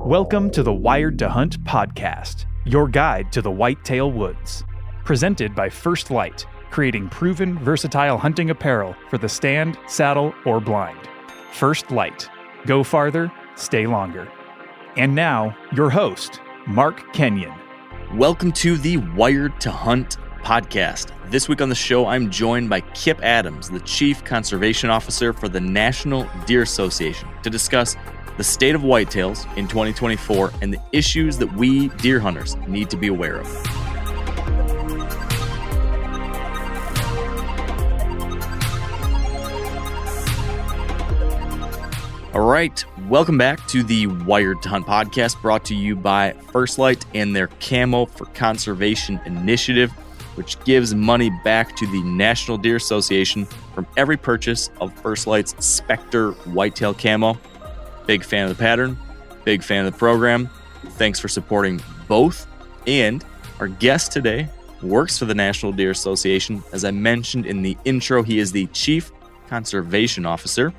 Welcome to the Wired to Hunt podcast, your guide to the Whitetail Woods. Presented by First Light, creating proven, versatile hunting apparel for the stand, saddle, or blind. First Light. Go farther, stay longer. And now, your host, Mark Kenyon. Welcome to the Wired to Hunt podcast. This week on the show, I'm joined by Kip Adams, the Chief Conservation Officer for the National Deer Association, to discuss the state of whitetails in 2024 and the issues that we deer hunters need to be aware of. All right, welcome back to the Wired to Hunt podcast, brought to you by First Light and their Camo for Conservation initiative, which gives money back to the National Deer Association from every purchase of First Light's Spectre Whitetail Camo. Big fan of the pattern, big fan of the program. Thanks for supporting both. And our guest today works for the National Deer Association. As I mentioned in the intro, he is the Chief Conservation Officer,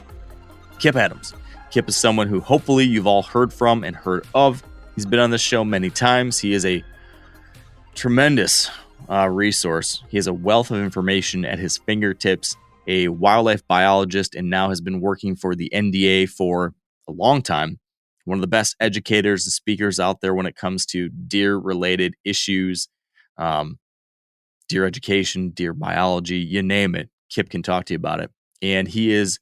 Kip Adams. Kip is someone who hopefully you've all heard from and heard of. He's been on the show many times. He is a tremendous resource. He has a wealth of information at his fingertips, a wildlife biologist, and now has been working for the NDA for a long time. One of the best educators and speakers out there when it comes to deer-related issues, deer education, deer biology, you name it. Kip can talk to you about it. And he is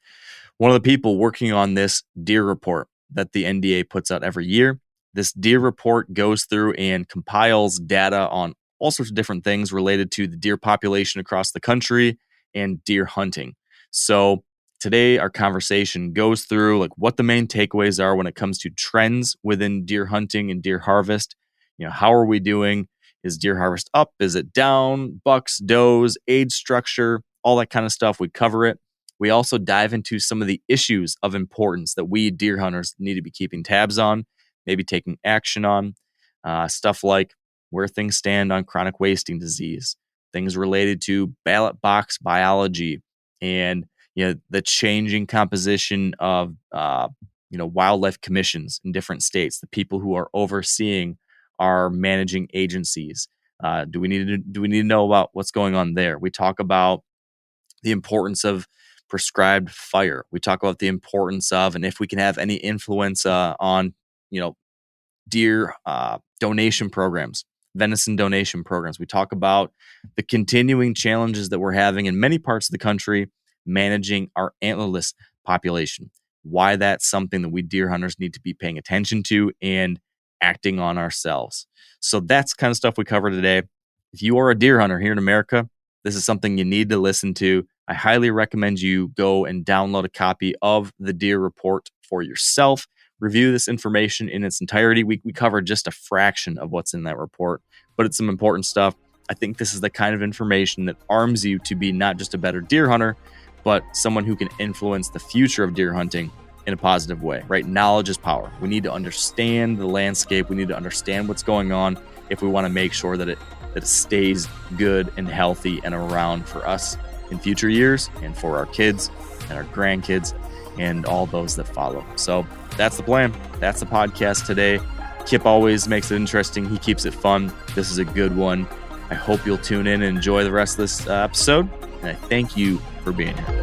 one of the people working on this deer report that the NDA puts out every year. This deer report goes through and compiles data on all sorts of different things related to the deer population across the country and deer hunting. So today, our conversation goes through what the main takeaways are when it comes to trends within deer hunting and deer harvest. How are we doing? Is deer harvest up? Is it down? Bucks, does, age structure, all that kind of stuff. We cover it. We also dive into some of the issues of importance that we deer hunters need to be keeping tabs on, maybe taking action on. Stuff like where things stand on chronic wasting disease, things related to ballot box biology, and the changing composition of wildlife commissions in different states, the people who are overseeing our managing agencies. Do we need to know about what's going on there? We talk about the importance of prescribed fire. We talk about the importance of, and if we can have any influence on deer donation programs, venison donation programs. We talk about the continuing challenges that we're having in many parts of the country managing our antlerless population, why that's something that we deer hunters need to be paying attention to and acting on ourselves. So that's kind of stuff we cover today. If you are a deer hunter here in America, this is something you need to listen to. I highly recommend you go and download a copy of the Deer Report for yourself. Review this information in its entirety. We cover just a fraction of what's in that report, but it's some important stuff. I think this is the kind of information that arms you to be not just a better deer hunter, but someone who can influence the future of deer hunting in a positive way, right? Knowledge is power. We need to understand the landscape. We need to understand what's going on if we want to make sure that it stays good and healthy and around for us in future years and for our kids and our grandkids and all those that follow. So that's the plan. That's the podcast today. Kip always makes it interesting. He keeps it fun. This is a good one. I hope you'll tune in and enjoy the rest of this episode. And I thank you for being here.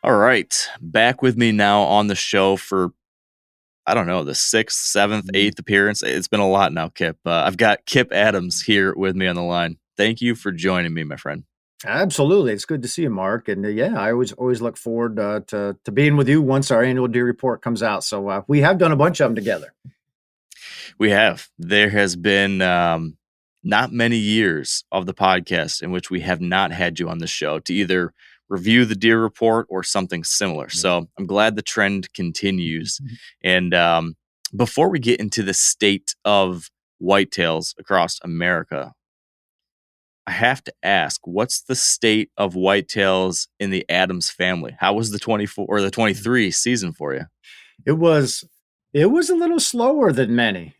All right. Back with me now on the show for, the 6th, 7th, 8th appearance. It's been a lot now, Kip. I've got Kip Adams here with me on the line. Thank you for joining me, my friend. Absolutely. It's good to see you, Mark. And I always look forward to being with you once our annual deer report comes out. So we have done a bunch of them together. We have. There has been not many years of the podcast in which we have not had you on the show to either review the deer report or something similar. So I'm glad the trend continues. And before we get into the state of whitetails across America, I have to ask, what's the state of whitetails in the Adams family? How was the 24 or the 23 season for you? It was a little slower than many.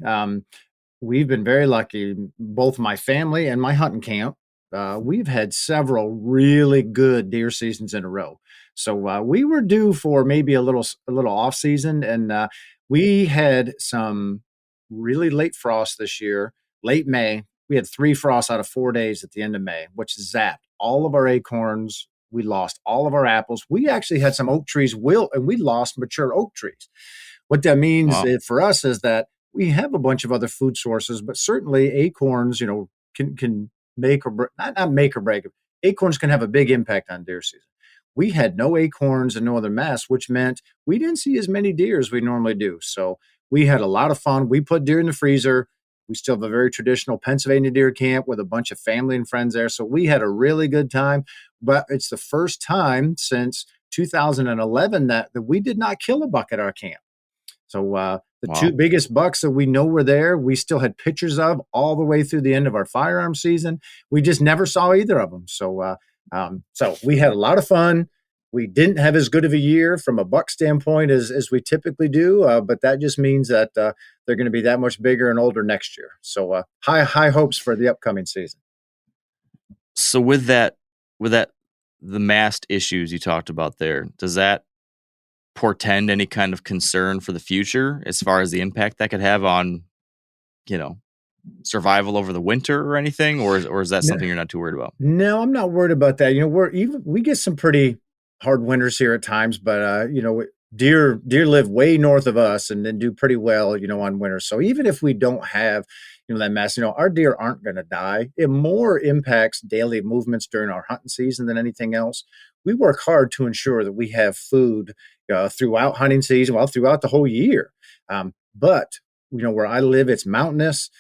We've been very lucky. Both my family and my hunting camp We've had several really good deer seasons in a row. So we were due for maybe a little off season, and we had some really late frost this year, late May. We had 3 frosts out of 4 days at the end of May, which zapped all of our acorns. We lost all of our apples. We actually had some oak trees wilt, and we lost mature oak trees. What that means Wow. for us is that we have a bunch of other food sources, but certainly acorns, can make or not make or break. Acorns can have a big impact on deer season. We had no acorns and no other mass, which meant we didn't see as many deer as we normally do. So we had a lot of fun. We put deer in the freezer. We still have a very traditional Pennsylvania deer camp with a bunch of family and friends there. So we had a really good time. But it's the first time since 2011 that we did not kill a buck at our camp. So the two Wow. biggest bucks that we know were there, we still had pictures of all the way through the end of our firearm season. We just never saw either of them. So we had a lot of fun. We didn't have as good of a year from a buck standpoint as we typically do, but that just means that they're going to be that much bigger and older next year. So high hopes for the upcoming season. So with that, the mast issues you talked about there, does that portend any kind of concern for the future as far as the impact that could have on, you know, survival over the winter or anything, or is that something you're not too worried about? No, I'm not worried about that. We get some pretty hard winters here at times, but deer live way north of us and then do pretty well, on winter. So even if we don't have, that mass, our deer aren't going to die. It more impacts daily movements during our hunting season than anything else. We work hard to ensure that we have food throughout hunting season, well, throughout the whole year. But where I live, it's mountainous.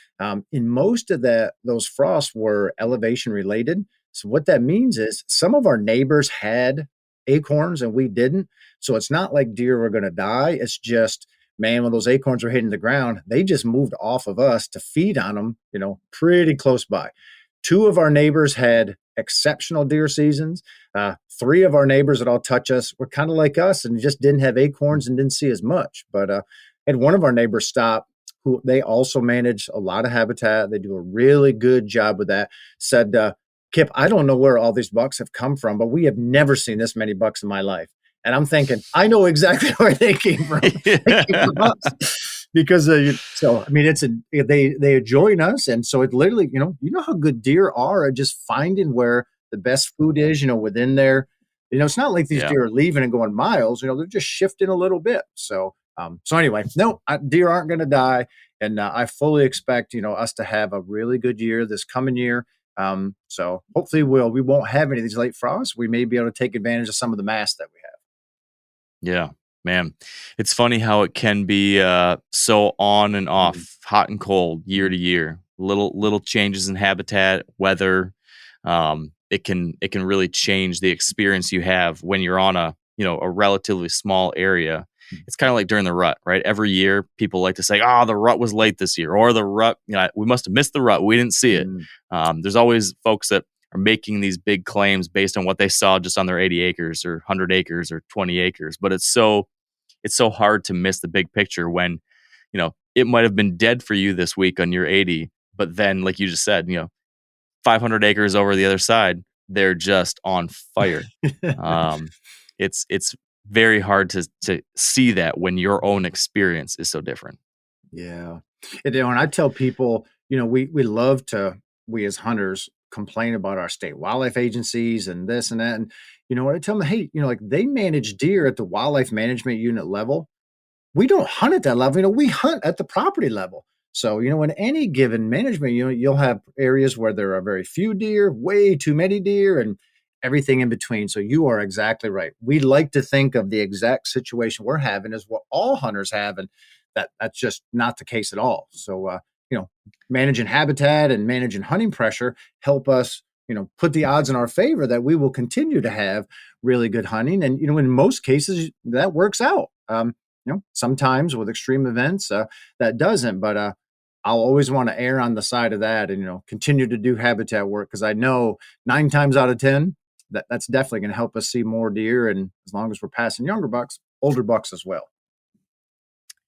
In most of those frosts were elevation related. So what that means is some of our neighbors had acorns and we didn't. So it's not like deer were going to die. It's just, man, when those acorns were hitting the ground, they just moved off of us to feed on them, pretty close by. 2 of our neighbors had exceptional deer seasons. 3 of our neighbors that all touch us were kind of like us and just didn't have acorns and didn't see as much. But and one of our neighbors stopped, who they also manage a lot of habitat. They do a really good job with that. Said, Kip, I don't know where all these bucks have come from, but we have never seen this many bucks in my life. And I'm thinking, I know exactly where they came from. They came from us. Because they join us, and so it literally, how good deer are at just finding where the best food is, within there. It's not like these Yeah. deer are leaving and going miles. They're just shifting a little bit. So anyway, no, deer aren't going to die, and I fully expect us to have a really good year this coming year. So hopefully we won't have any of these late frosts. We may be able to take advantage of some of the mass that we have. Yeah, man. It's funny how it can be so on and off, hot and cold, year to year. Little changes in habitat, weather. It can really change the experience you have when you're on a relatively small area. It's kind of like during the rut, right? Every year, people like to say, the rut was late this year, or the rut, we must have missed the rut. We didn't see it. There's always folks that are making these big claims based on what they saw just on their 80 acres or 100 acres or 20 acres. But it's so hard to miss the big picture when, it might have been dead for you this week on your 80, but then, like you just said, 500 acres over the other side, they're just on fire. It's very hard to see that when your own experience is so different. Yeah. And I tell people, we as hunters complain about our state wildlife agencies and this and that. And, when I tell them, hey, like they manage deer at the wildlife management unit level. We don't hunt at that level. We hunt at the property level. So, in any given management unit, you'll have areas where there are very few deer, way too many deer, and everything in between. So you are exactly right. We like to think of the exact situation we're having as what all hunters have, and that's just not the case at all. So, managing habitat and managing hunting pressure help us, put the odds in our favor that we will continue to have really good hunting. And, in most cases that works out. Sometimes with extreme events that doesn't, but I'll always want to err on the side of that and, continue to do habitat work, because I know 9 times out of 10, that's definitely going to help us see more deer. And as long as we're passing younger bucks, older bucks as well.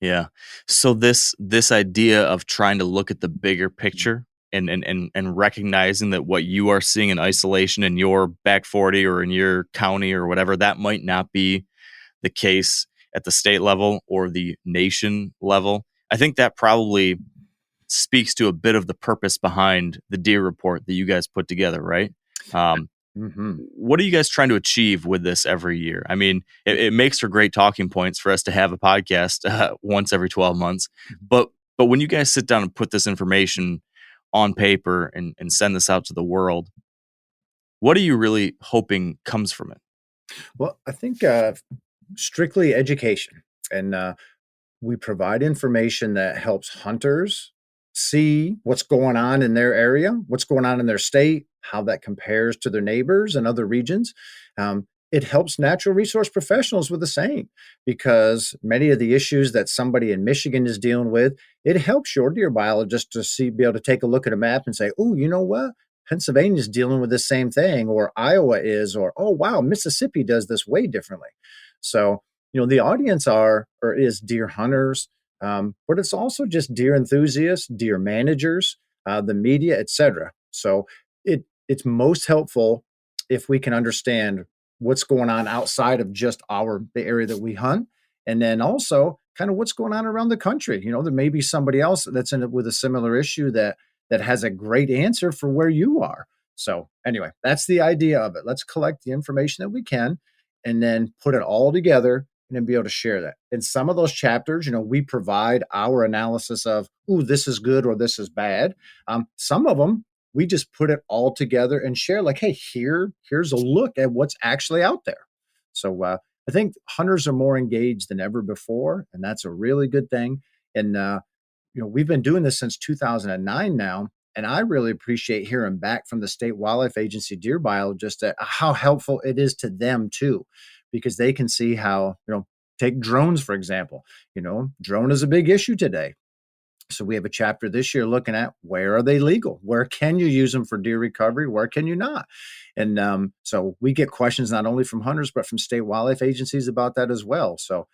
Yeah. So this idea of trying to look at the bigger picture and recognizing that what you are seeing in isolation in your back 40 or in your county or whatever, that might not be the case at the state level or the nation level. I think that probably speaks to a bit of the purpose behind the deer report that you guys put together, right? What are you guys trying to achieve with this every year? I mean, it makes for great talking points for us to have a podcast once every 12 months. But when you guys sit down and put this information on paper and send this out to the world, what are you really hoping comes from it? Well, I think strictly education. And we provide information that helps hunters see what's going on in their area, what's going on in their state, how that compares to their neighbors and other regions. It helps natural resource professionals with the same, because many of the issues that somebody in Michigan is dealing with, it helps your deer biologist to be able to take a look at a map and say, oh, you know what? Pennsylvania is dealing with the same thing, or Iowa is, or, oh, wow, Mississippi does this way differently. So, the audience is deer hunters, but it's also just deer enthusiasts, deer managers, the media, etc. So it's most helpful if we can understand what's going on outside of just the area that we hunt, and then also kind of what's going on around the country. There may be somebody else that's in it with a similar issue that has a great answer for where you are. So anyway, that's the idea of it. Let's collect the information that we can and then put it all together and then be able to share that. In some of those chapters, we provide our analysis of, ooh, this is good or this is bad. Some of them, we just put it all together and share like, hey, here's a look at what's actually out there. So I think hunters are more engaged than ever before, and that's a really good thing. And, we've been doing this since 2009 now, and I really appreciate hearing back from the State Wildlife Agency deer biologists that how helpful it is to them too, because they can see how, take drones, for example. Drone is a big issue today. So we have a chapter this year looking at where are they legal? Where can you use them for deer recovery? Where can you not? And so we get questions not only from hunters, but from state wildlife agencies about that as well. So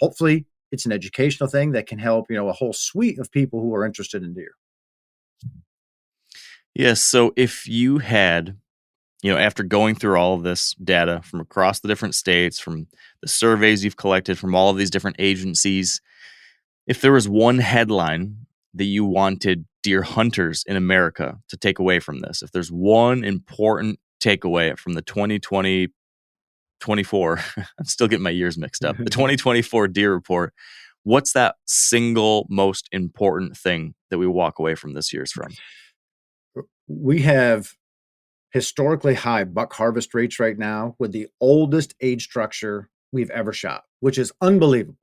hopefully it's an educational thing that can help, a whole suite of people who are interested in deer. Yes. So if you had, after going through all of this data from across the different states, from the surveys you've collected from all of these different agencies, if there was one headline that you wanted deer hunters in America to take away from this, if there's one important takeaway from the 2024, I'm still getting my years mixed up, the 2024 deer report, what's that single most important thing that we walk away from this year's from? We have historically high buck harvest rates right now with the oldest age structure we've ever shot, which is unbelievable.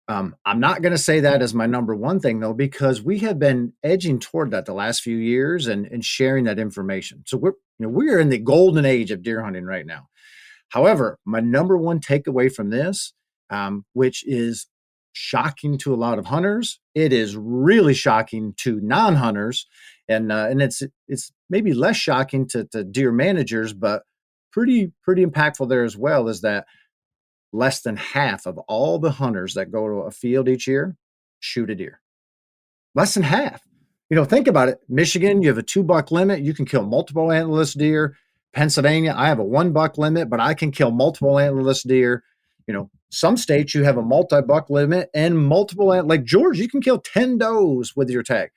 I'm not going to say that as my number one thing, though, because we have been edging toward that the last few years and sharing that information. So we're in the golden age of deer hunting right now. However, my number one takeaway from this, which is shocking to a lot of hunters, it is really shocking to non-hunters, and it's maybe less shocking to deer managers, but pretty impactful there as well, is that less than half of all the hunters that go to a field each year shoot a deer. Less than half. Think about it. Michigan, you have a 2-buck limit. You can kill multiple antlerless deer. Pennsylvania, I have a 1-buck limit, but I can kill multiple antlerless deer. Some states you have a multi-buck limit and multiple, like Georgia, you can kill 10 does with your tag.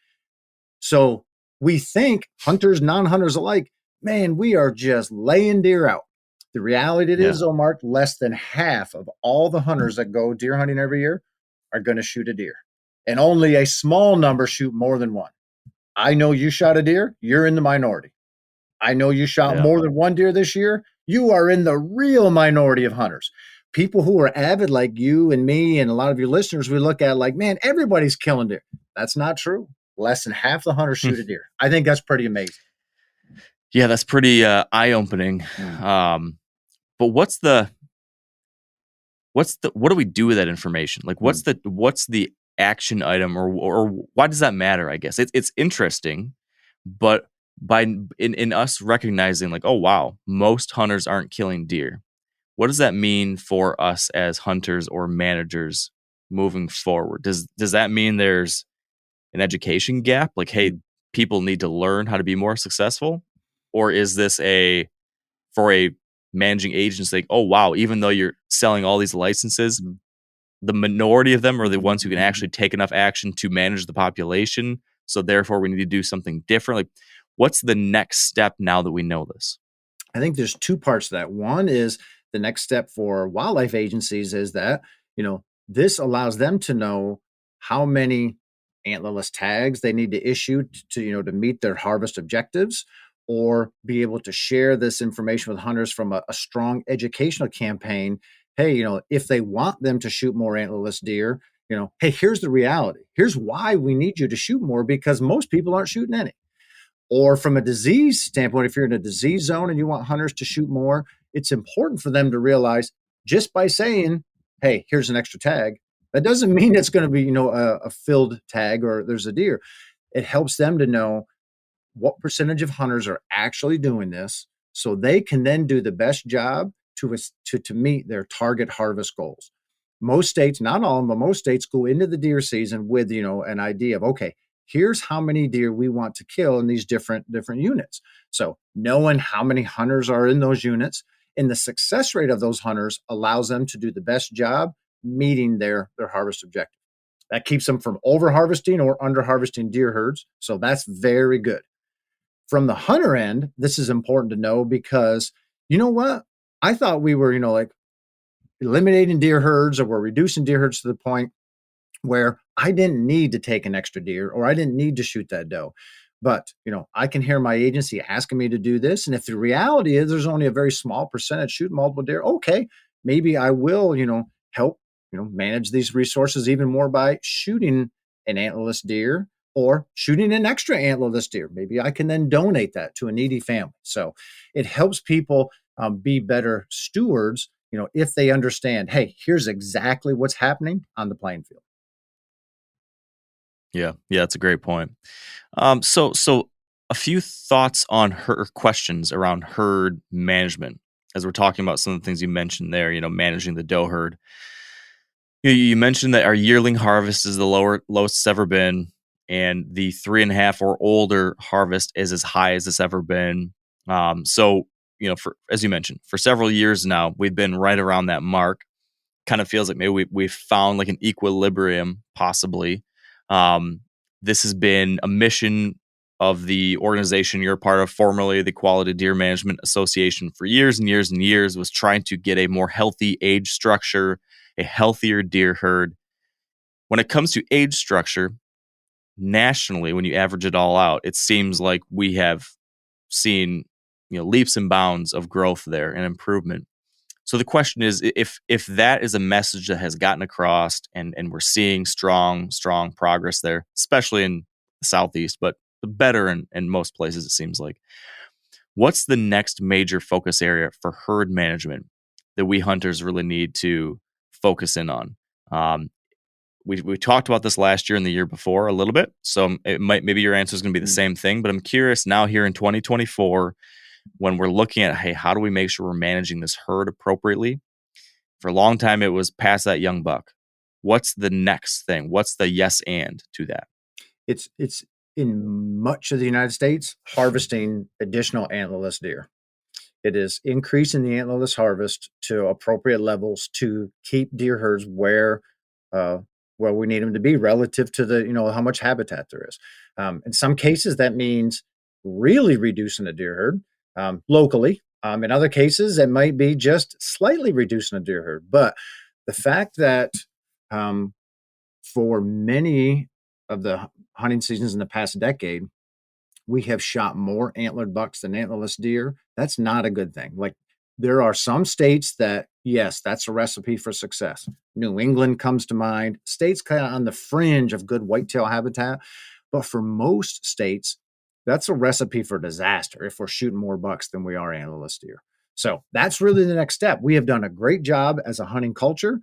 So we think hunters, non-hunters alike, man, we are just laying deer out. The reality is, though, Mark, less than half of all the hunters that go deer hunting every year are going to shoot a deer. And only a small number shoot more than one. I know you shot a deer, you're in the minority. I know you shot more than one deer this year, you are in the real minority of hunters. People who are avid like you and me and a lot of your listeners, we look at like, man, everybody's killing deer. That's not true. Less than half the hunters shoot a deer. I think that's pretty amazing. Yeah, that's pretty eye-opening. But what do we do with that information? Like, what's the action item, or why does that matter? I guess it's interesting, but in us recognizing like, oh wow, most hunters aren't killing deer. What does that mean for us as hunters or managers moving forward? Does that mean there's an education gap? Like, hey, people need to learn how to be more successful? Or is this for a managing agent like, oh, wow, even though you're selling all these licenses, the minority of them are the ones who can actually take enough action to manage the population. So therefore we need to do something different. Like, what's the next step now that we know this? I think there's two parts to that. One is the next step for wildlife agencies is that, this allows them to know how many antlerless tags they need to issue to meet their harvest objectives, or be able to share this information with hunters from a strong educational campaign. Hey, if they want them to shoot more antlerless deer, hey, here's the reality. Here's why we need you to shoot more, because most people aren't shooting any. Or from a disease standpoint, if you're in a disease zone and you want hunters to shoot more, it's important for them to realize, just by saying, hey, here's an extra tag, that doesn't mean it's going to be, a filled tag or there's a deer. It helps them to know what percentage of hunters are actually doing this, so they can then do the best job to meet their target harvest goals. Most states, not all of them, but most states go into the deer season with, an idea of, okay, here's how many deer we want to kill in these different units. So knowing how many hunters are in those units and the success rate of those hunters allows them to do the best job meeting their harvest objective. That keeps them from over harvesting or under harvesting deer herds. So that's very good. From the hunter end, this is important to know, because you know what? I thought we were, like eliminating deer herds, or we're reducing deer herds to the point where I didn't need to take an extra deer, or I didn't need to shoot that doe. But, I can hear my agency asking me to do this. And if the reality is there's only a very small percentage shoot multiple deer, okay, maybe I will, help, manage these resources even more by shooting an antlerless deer or shooting an extra antlerless deer. Maybe I can then donate that to a needy family. So it helps people be better stewards, if they understand, hey, here's exactly what's happening on the playing field. Yeah, that's a great point. So a few thoughts on her questions around herd management, as we're talking about some of the things you mentioned there. Managing the doe herd. You mentioned that our yearling harvest is the lowest it's ever been, and the 3.5 or older harvest is as high as it's ever been. So for, as you mentioned, for several years now, we've been right around that mark. Kind of feels like maybe we've found like an equilibrium, possibly. This has been a mission of the organization you're a part of, formerly the Quality Deer Management Association, for years and years and years, was trying to get a more healthy age structure, a healthier deer herd. When it comes to age structure, nationally, when you average it all out, it seems like we have seen leaps and bounds of growth there and improvement. So the question is, if that is a message that has gotten across and we're seeing strong progress there, especially in the Southeast, but better in most places, it seems like, what's the next major focus area for herd management that we hunters really need to focus in on? We talked about this last year and the year before a little bit, so maybe your answer is going to be the same thing, but I'm curious now here in 2024, when we're looking at, hey, how do we make sure we're managing this herd appropriately? For a long time, it was pass that young buck. What's the next thing? What's the yes and to that? It's in much of the United States, harvesting additional antlerless deer. It is increasing the antlerless harvest to appropriate levels to keep deer herds where we need them to be relative to the, how much habitat there is. In some cases, that means really reducing the deer herd locally. In other cases, it might be just slightly reducing a deer herd. But the fact that for many of the hunting seasons in the past decade, we have shot more antlered bucks than antlerless deer, that's not a good thing. Like, there are some states that, yes, that's a recipe for success. New England comes to mind. States kind of on the fringe of good whitetail habitat. But for most states, that's a recipe for disaster if we're shooting more bucks than we are antlerless deer. So that's really the next step. We have done a great job as a hunting culture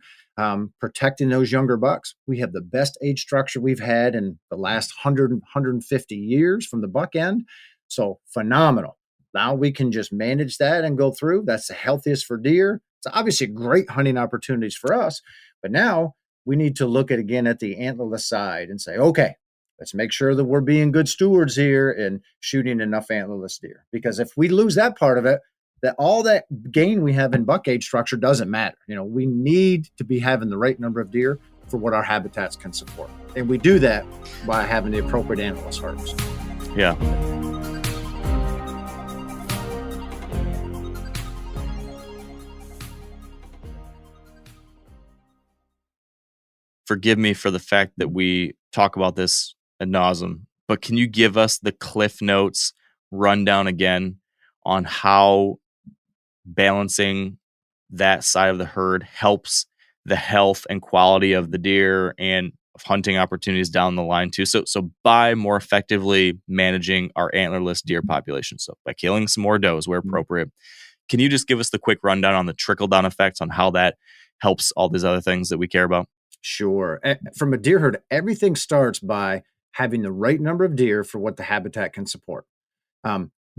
protecting those younger bucks. We have the best age structure we've had in the last 150 years from the buck end. So phenomenal. Now we can just manage that and go through. That's the healthiest for deer. It's obviously great hunting opportunities for us. But now we need to look at the antlerless side and say, okay, let's make sure that we're being good stewards here and shooting enough antlerless deer. Because if we lose that part of it, that all that gain we have in buck age structure doesn't matter. We need to be having the right number of deer for what our habitats can support. And we do that by having the appropriate antlerless harvest. Yeah. Forgive me for the fact that we talk about this ad nauseum, but can you give us the Cliff Notes rundown again on how balancing that side of the herd helps the health and quality of the deer and of hunting opportunities down the line too? So by more effectively managing our antlerless deer population, so by killing some more does where appropriate, can you just give us the quick rundown on the trickle-down effects on how that helps all these other things that we care about? Sure. From a deer herd, everything starts by having the right number of deer for what the habitat can support.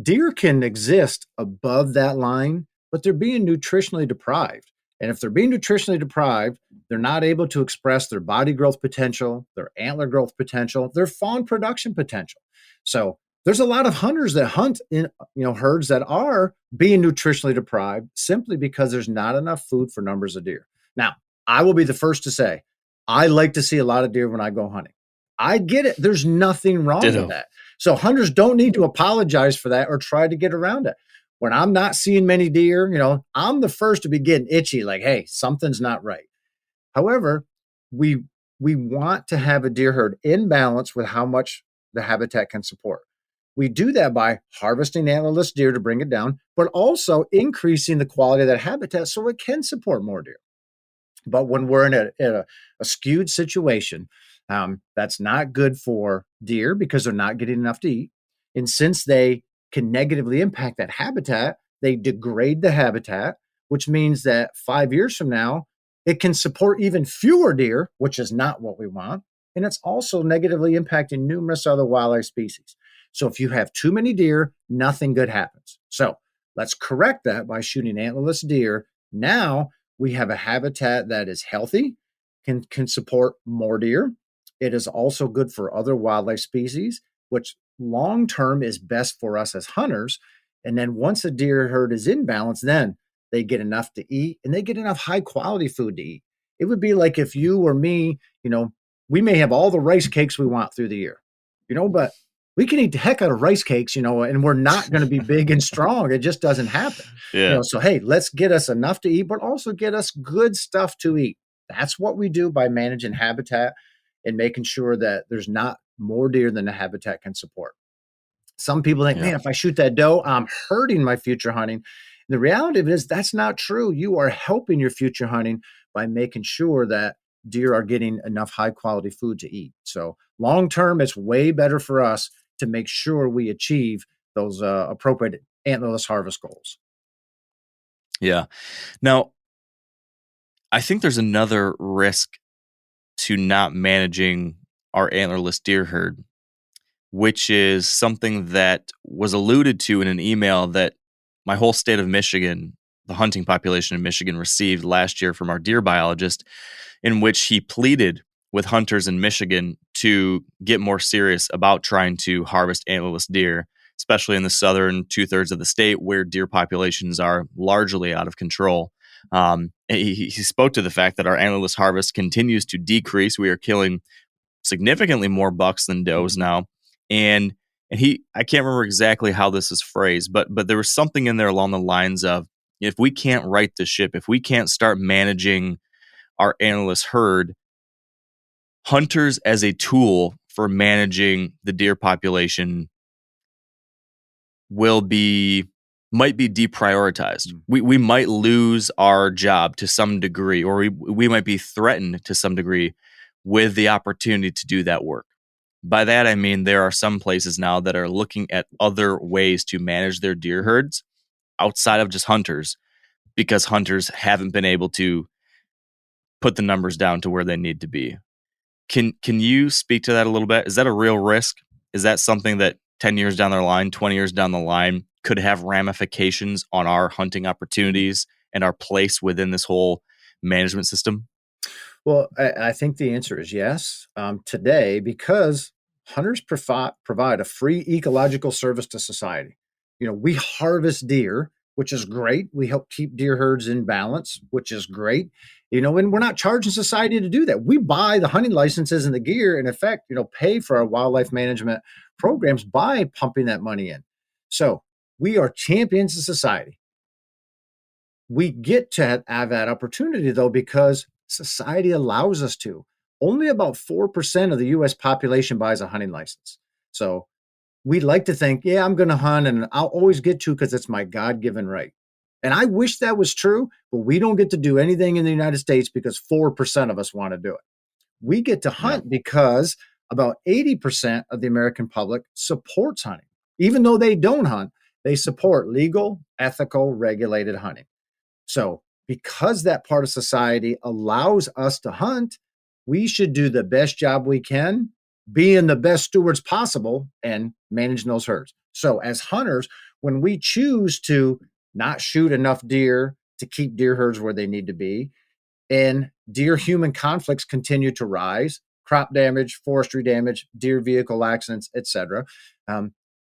Deer can exist above that line, but they're being nutritionally deprived. And if they're being nutritionally deprived, they're not able to express their body growth potential, their antler growth potential, their fawn production potential. So there's a lot of hunters that hunt in herds that are being nutritionally deprived simply because there's not enough food for numbers of deer. Now, I will be the first to say, I like to see a lot of deer when I go hunting. I get it. There's nothing wrong with that. So hunters don't need to apologize for that or try to get around it. When I'm not seeing many deer, I'm the first to be getting itchy, like, hey, something's not right. However, we want to have a deer herd in balance with how much the habitat can support. We do that by harvesting antlerless deer to bring it down, but also increasing the quality of that habitat so it can support more deer. But when we're in a skewed situation, that's not good for deer because they're not getting enough to eat. And since they can negatively impact that habitat, they degrade the habitat, which means that 5 years from now, it can support even fewer deer, which is not what we want. And it's also negatively impacting numerous other wildlife species. So if you have too many deer, nothing good happens. So let's correct that by shooting antlerless deer. Now we have a habitat that is healthy, can support more deer. It is also good for other wildlife species, which long-term is best for us as hunters. And then once a deer herd is in balance, then they get enough to eat and they get enough high quality food to eat. It would be like if you or me, we may have all the rice cakes we want through the year, but we can eat the heck out of rice cakes, and we're not going to be big and strong. It just doesn't happen. Yeah. So, hey, let's get us enough to eat, but also get us good stuff to eat. That's what we do by managing habitat and making sure that there's not more deer than the habitat can support. Some people think, man, if I shoot that doe, I'm hurting my future hunting. The reality of it is that's not true. You are helping your future hunting by making sure that deer are getting enough high quality food to eat. So long term, it's way better for us to make sure we achieve those appropriate antlerless harvest goals. Yeah. Now, I think there's another risk to not managing our antlerless deer herd, which is something that was alluded to in an email that my whole state of Michigan, the hunting population in Michigan, received last year from our deer biologist, in which he pleaded with hunters in Michigan to get more serious about trying to harvest antlerless deer, especially in the southern 2/3 of the state where deer populations are largely out of control. He spoke to the fact that our antlerless harvest continues to decrease. We are killing significantly more bucks than does now. And I can't remember exactly how this is phrased, but there was something in there along the lines of, if we can't right the ship, if we can't start managing our antlerless herd, hunters as a tool for managing the deer population might be deprioritized. We might lose our job to some degree, or we might be threatened to some degree with the opportunity to do that work. By that, I mean there are some places now that are looking at other ways to manage their deer herds outside of just hunters, because hunters haven't been able to put the numbers down to where they need to be. Can you speak to that a little bit? Is that a real risk? Is that something that 10 years down the line, 20 years down the line could have ramifications on our hunting opportunities and our place within this whole management system? Well, I think the answer is yes. Today, because hunters provide a free ecological service to society. We harvest deer, which is great. We help keep deer herds in balance, which is great. And we're not charging society to do that. We buy the hunting licenses and the gear, in effect, pay for our wildlife management programs by pumping that money in. So we are champions of society. We get to have that opportunity, though, because society allows us to. Only about 4% of the U.S. population buys a hunting license. So we like to think, yeah, I'm going to hunt and I'll always get to because it's my God-given right. And I wish that was true, but we don't get to do anything in the United States because 4% of us want to do it. We get to hunt because about 80% of the American public supports hunting. Even though they don't hunt, they support legal, ethical, regulated hunting. So because that part of society allows us to hunt, we should do the best job we can, being the best stewards possible and managing those herds. So as hunters, when we choose to not shoot enough deer to keep deer herds where they need to be, and deer-human conflicts continue to rise, crop damage, forestry damage, deer vehicle accidents, etc.,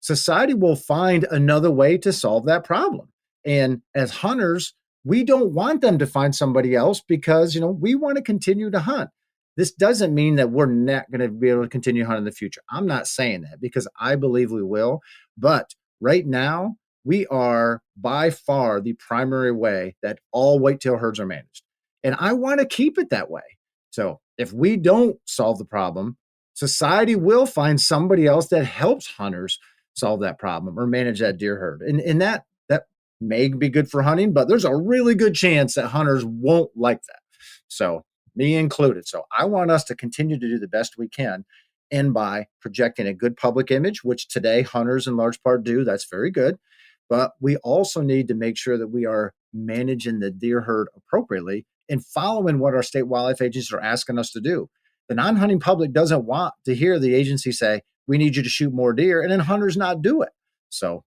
society will find another way to solve that problem. And as hunters, we don't want them to find somebody else because, we want to continue to hunt. This doesn't mean that we're not going to be able to continue hunting in the future. I'm not saying that because I believe we will. But right now, we are by far the primary way that all whitetail herds are managed. And I want to keep it that way. So if we don't solve the problem, society will find somebody else that helps hunters solve that problem or manage that deer herd. And that may be good for hunting, but there's a really good chance that hunters won't like that. So me included. So I want us to continue to do the best we can. And by projecting a good public image, which today hunters in large part do, that's very good. But we also need to make sure that we are managing the deer herd appropriately and following what our state wildlife agencies are asking us to do. The non-hunting public doesn't want to hear the agency say, we need you to shoot more deer, and then hunters not do it. So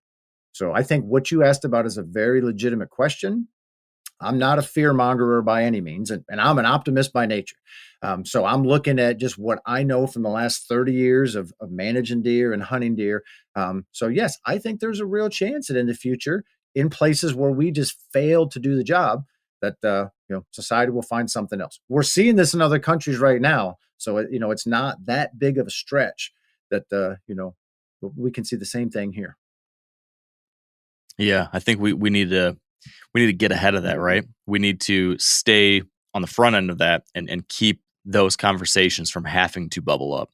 I think what you asked about is a very legitimate question. I'm not a fear mongerer by any means, and I'm an optimist by nature. So I'm looking at just what I know from the last 30 years of managing deer and hunting deer. So yes, I think there's a real chance that in the future, in places where we just failed to do the job, that society will find something else. We're seeing this in other countries right now, so it's not that big of a stretch that we can see the same thing here. Yeah, I think we need to get ahead of that, right? We need to stay on the front end of that and keep those conversations from having to bubble up,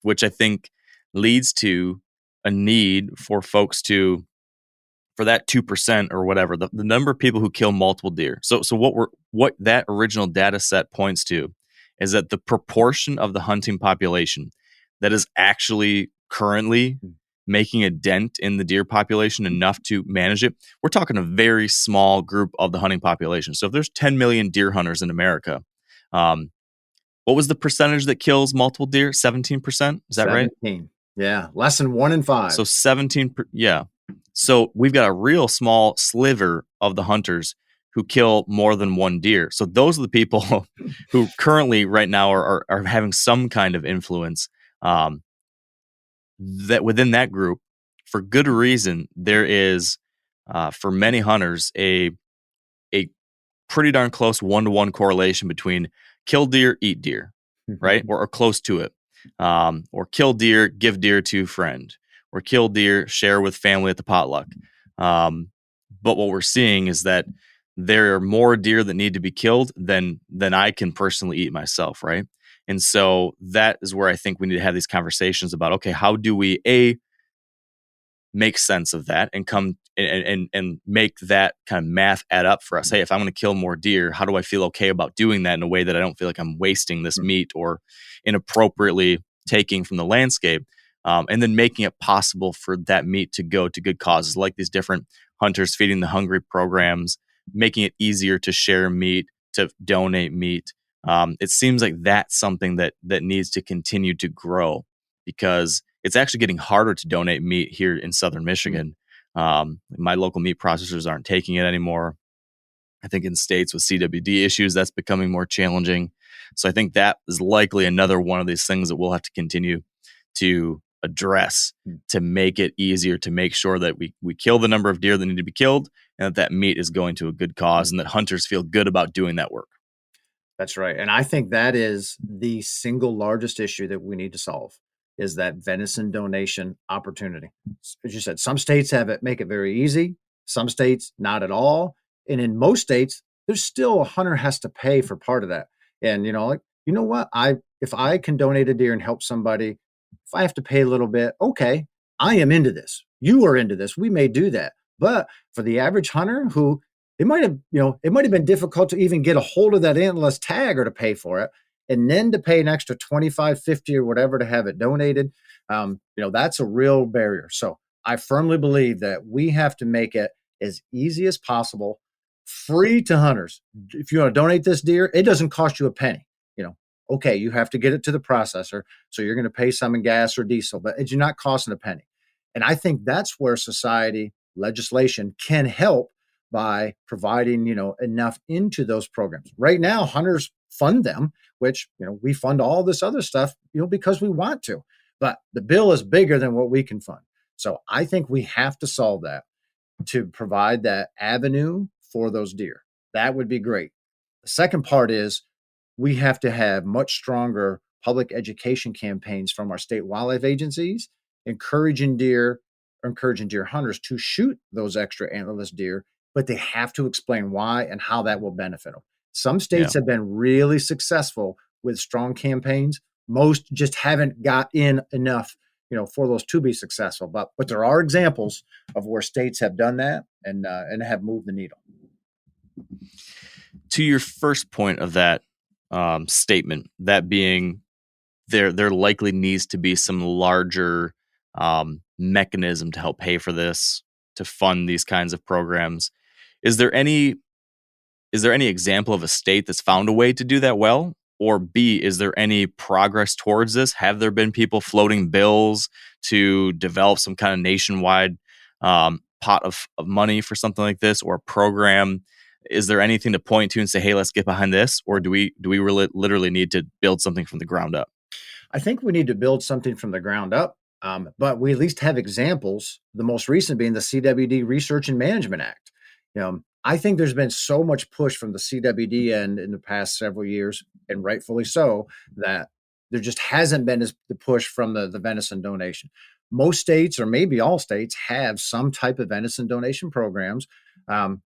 which I think leads to a need for folks for that 2% or whatever, the number of people who kill multiple deer. So what that original data set points to is that the proportion of the hunting population that is actually currently making a dent in the deer population enough to manage it, we're talking a very small group of the hunting population. So if there's 10 million deer hunters in America, what was the percentage that kills multiple deer? 17%? Is that 17. right? Yeah, less than 1 in 5. So 17, yeah. So we've got a real small sliver of the hunters who kill more than one deer. So those are the people who currently right now are having some kind of influence. That within that group, for good reason, there is, for many hunters, a pretty darn close 1-to-1 correlation between kill deer, eat deer, right? Or close to it. Or kill deer, give deer to a friend. Or kill deer, share with family at the potluck. But what we're seeing is that there are more deer that need to be killed than I can personally eat myself, right? And so that is where I think we need to have these conversations about, okay, how do we make sense of that and come and make that kind of math add up for us? Hey, if I'm going to kill more deer, how do I feel okay about doing that in a way that I don't feel like I'm wasting this meat or inappropriately taking from the landscape? And then making it possible for that meat to go to good causes, like these different Hunters Feeding the Hungry programs, making it easier to share meat, to donate meat. It seems like that's something that needs to continue to grow, because it's actually getting harder to donate meat here in Southern Michigan. My local meat processors aren't taking it anymore. I think in states with CWD issues, that's becoming more challenging. So I think that is likely another one of these things that we'll have to continue to address to make it easier, to make sure that we kill the number of deer that need to be killed, and that meat is going to a good cause, and that hunters feel good about doing that work. That's right. And I think that is the single largest issue that we need to solve, is that venison donation opportunity. As you said, some states have it, make it very easy. Some states, not at all. And in most states, there's still a hunter has to pay for part of that. And, like, you know what? If I can donate a deer and help somebody, if I have to pay a little bit, okay, I am into this. You are into this. We may do that. But for the average hunter who it might have been difficult to even get a hold of that antlerless tag or to pay for it, and then to pay an extra 25, 50 or whatever to have it donated. That's a real barrier. So I firmly believe that we have to make it as easy as possible, free to hunters. If you want to donate this deer, it doesn't cost you a penny. Okay, you have to get it to the processor, so you're going to pay some in gas or diesel, but it's not costing a penny. And I think that's where society, legislation can help by providing, enough into those programs. Right now, hunters fund them, which, we fund all this other stuff, because we want to. But the bill is bigger than what we can fund. So I think we have to solve that to provide that avenue for those deer. That would be great. The second part is we have to have much stronger public education campaigns from our state wildlife agencies, encouraging deer hunters to shoot those extra antlerless deer, but they have to explain why and how that will benefit them. Some states have been really successful with strong campaigns. Most just haven't got in enough, for those to be successful. But there are examples of where states have done that and have moved the needle. To your first point of that statement, that being there likely needs to be some larger mechanism to help pay for this, to fund these kinds of programs. Is there any example of a state that's found a way to do that well? Or B, is there any progress towards this? Have there been people floating bills to develop some kind of nationwide pot of money for something like this, or a program? Is there anything to point to and say, hey, let's get behind this? Or do we really literally need to build something from the ground up? I think we need to build something from the ground up, but we at least have examples, the most recent being the CWD Research and Management Act. I think there's been so much push from the CWD end in the past several years, and rightfully so, that there just hasn't been the push from the venison donation. Most states, or maybe all states, have some type of venison donation programs.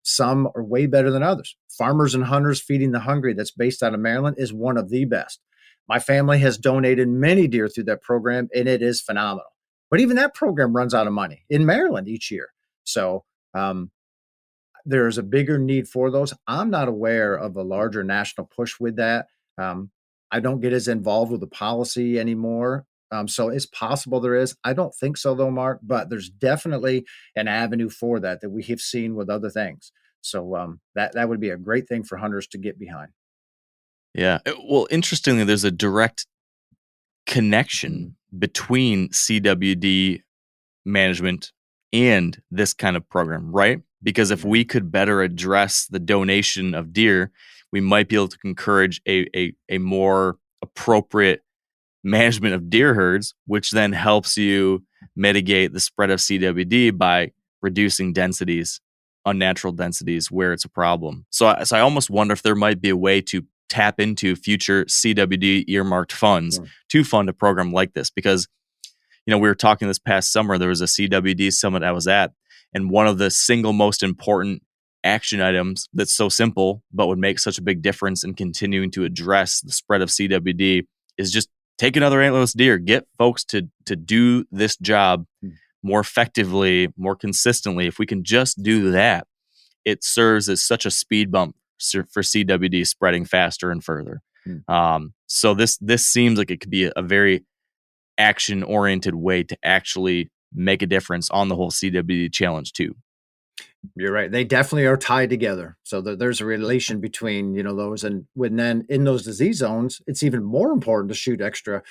Some are way better than others. Farmers and Hunters Feeding the Hungry, that's based out of Maryland, is one of the best. My family has donated many deer through that program, and it is phenomenal. But even that program runs out of money in Maryland each year. So there's a bigger need for those. I'm not aware of a larger national push with that. I don't get as involved with the policy anymore. So it's possible there is. I don't think so, though, Mark, but there's definitely an avenue for that we have seen with other things. So that would be a great thing for hunters to get behind. Yeah. Well, interestingly, there's a direct connection between CWD management and this kind of program, right? Because if we could better address the donation of deer, we might be able to encourage a more appropriate management of deer herds, which then helps you mitigate the spread of CWD by reducing densities, unnatural densities where it's a problem. So I almost wonder if there might be a way to tap into future CWD earmarked funds to fund a program like this. Because, we were talking this past summer, there was a CWD summit I was at, and one of the single most important action items that's so simple, but would make such a big difference in continuing to address the spread of CWD is just take another antlerless deer, get folks to do this job more effectively, more consistently. If we can just do that, it serves as such a speed bump for CWD spreading faster and further. So this seems like it could be a very action-oriented way to actually make a difference on the whole CWD challenge too. You're right. They definitely are tied together. So there's a relation between, those, and then in those disease zones, it's even more important to shoot extra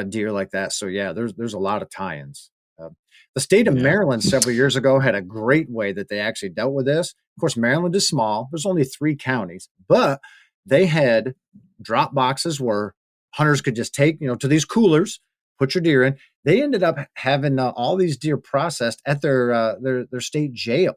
deer like that. So yeah, there's a lot of tie-ins. The state of Maryland several years ago had a great way that they actually dealt with this. Of course, Maryland is small. There's only 3 counties, but they had drop boxes where hunters could just take, to these coolers, put your deer in. They ended up having all these deer processed at their state jail,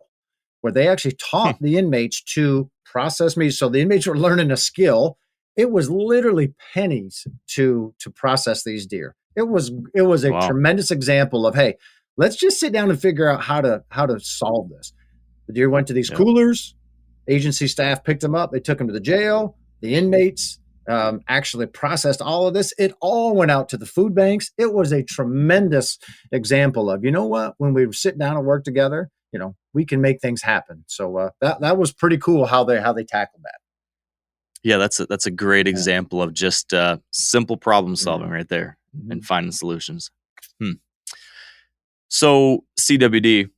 where they actually taught the inmates to process meat. So the inmates were learning a skill. It was literally pennies to process these deer. It was a Wow. tremendous example of, hey, let's just sit down and figure out how to solve this. The deer went to these coolers. Agency staff picked them up. They took them to the jail. The inmates actually processed all of this. It all went out to the food banks. It was a tremendous example of, you know what, when we sit down and work together, we can make things happen. So that was pretty cool how they tackled that. Yeah, that's a great example of just simple problem solving right there and finding solutions. So CWD,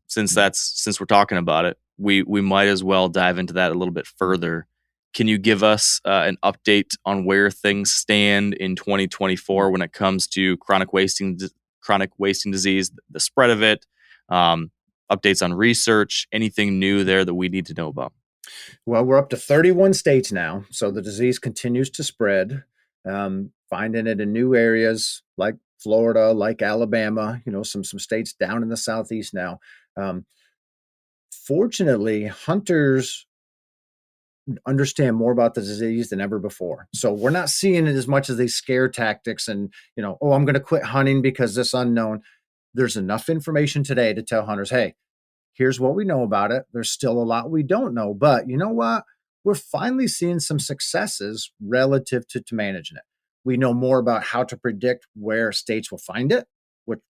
since we're talking about it, we might as well dive into that a little bit further. Can you give us an update on where things stand in 2024 when it comes to chronic wasting disease, the spread of it, updates on research, anything new there that we need to know about? Well, we're up to 31 states now, so the disease continues to spread. Finding it in new areas like Florida, like Alabama, some states down in the Southeast now. Fortunately, hunters understand more about the disease than ever before. So we're not seeing it as much as these scare tactics and, oh, I'm going to quit hunting because this unknown. There's enough information today to tell hunters, hey, here's what we know about it. There's still a lot we don't know, but you know what? We're finally seeing some successes relative to managing it. We know more about how to predict where states will find it,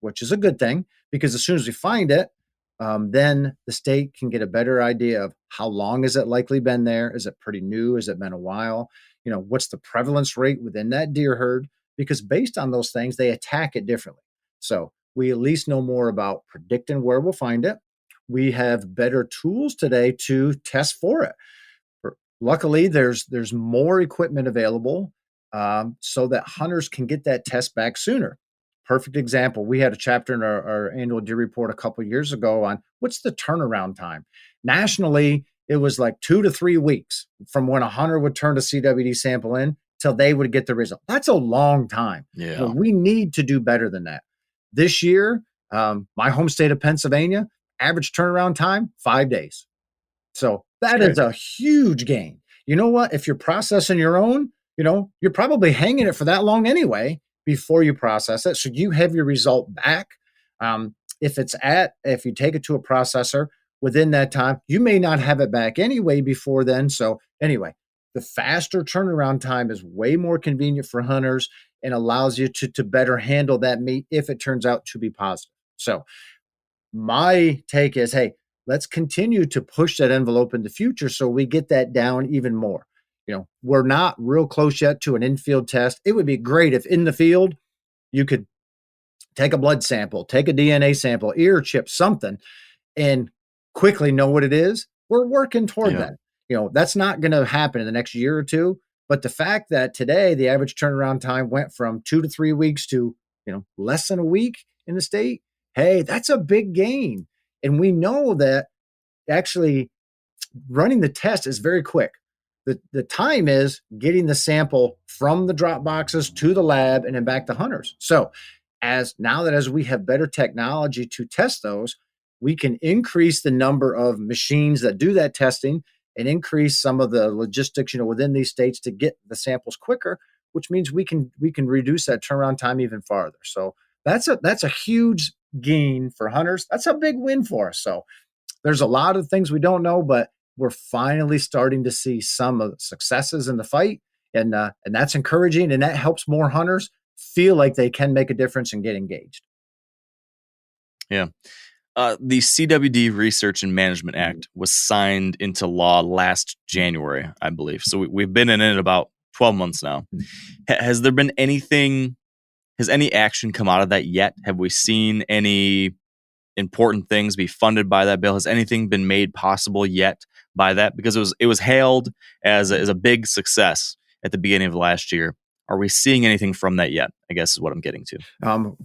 which is a good thing, because as soon as we find it, then the state can get a better idea of how long has it likely been there? Is it pretty new? Has it been a while? What's the prevalence rate within that deer herd? Because based on those things, they attack it differently. So we at least know more about predicting where we'll find it. We have better tools today to test for it. Luckily, there's more equipment available so that hunters can get that test back sooner. Perfect example. We had a chapter in our annual deer report a couple of years ago on what's the turnaround time. Nationally, it was like 2 to 3 weeks from when a hunter would turn a CWD sample in till they would get the result. That's a long time. Yeah. Well, we need to do better than that. This year, my home state of Pennsylvania, average turnaround time, 5 days. So that is a huge gain. You know what? If you're processing your own, you're probably hanging it for that long anyway before you process it. So you have your result back. If you take it to a processor within that time, you may not have it back anyway before then. So anyway, the faster turnaround time is way more convenient for hunters and allows you to better handle that meat if it turns out to be positive. So my take is, hey, let's continue to push that envelope in the future so we get that down even more. We're not real close yet to an infield test. It would be great if in the field you could take a blood sample, take a DNA sample, ear chip, something, and quickly know what it is. We're working toward that. That's not going to happen in the next year or two. But the fact that today the average turnaround time went from 2 to 3 weeks to, less than a week in the state, hey, that's a big gain. And we know that actually running the test is very quick. The time is getting the sample from the drop boxes to the lab and then back to hunters. So as we have better technology to test those, we can increase the number of machines that do that testing and increase some of the logistics, within these states to get the samples quicker, which means we can reduce that turnaround time even farther. So that's a huge gain for hunters. That's a big win for us. So there's a lot of things we don't know, but we're finally starting to see some of the successes in the fight. And that's encouraging. And that helps more hunters feel like they can make a difference and get engaged. Yeah. The CWD Research and Management Act was signed into law last January, I believe. So we've been in it about 12 months now. Has there been has any action come out of that yet? Have we seen any important things be funded by that bill? Has anything been made possible yet by that? Because it was hailed as a big success at the beginning of last year. Are we seeing anything from that yet? I guess is what I'm getting to.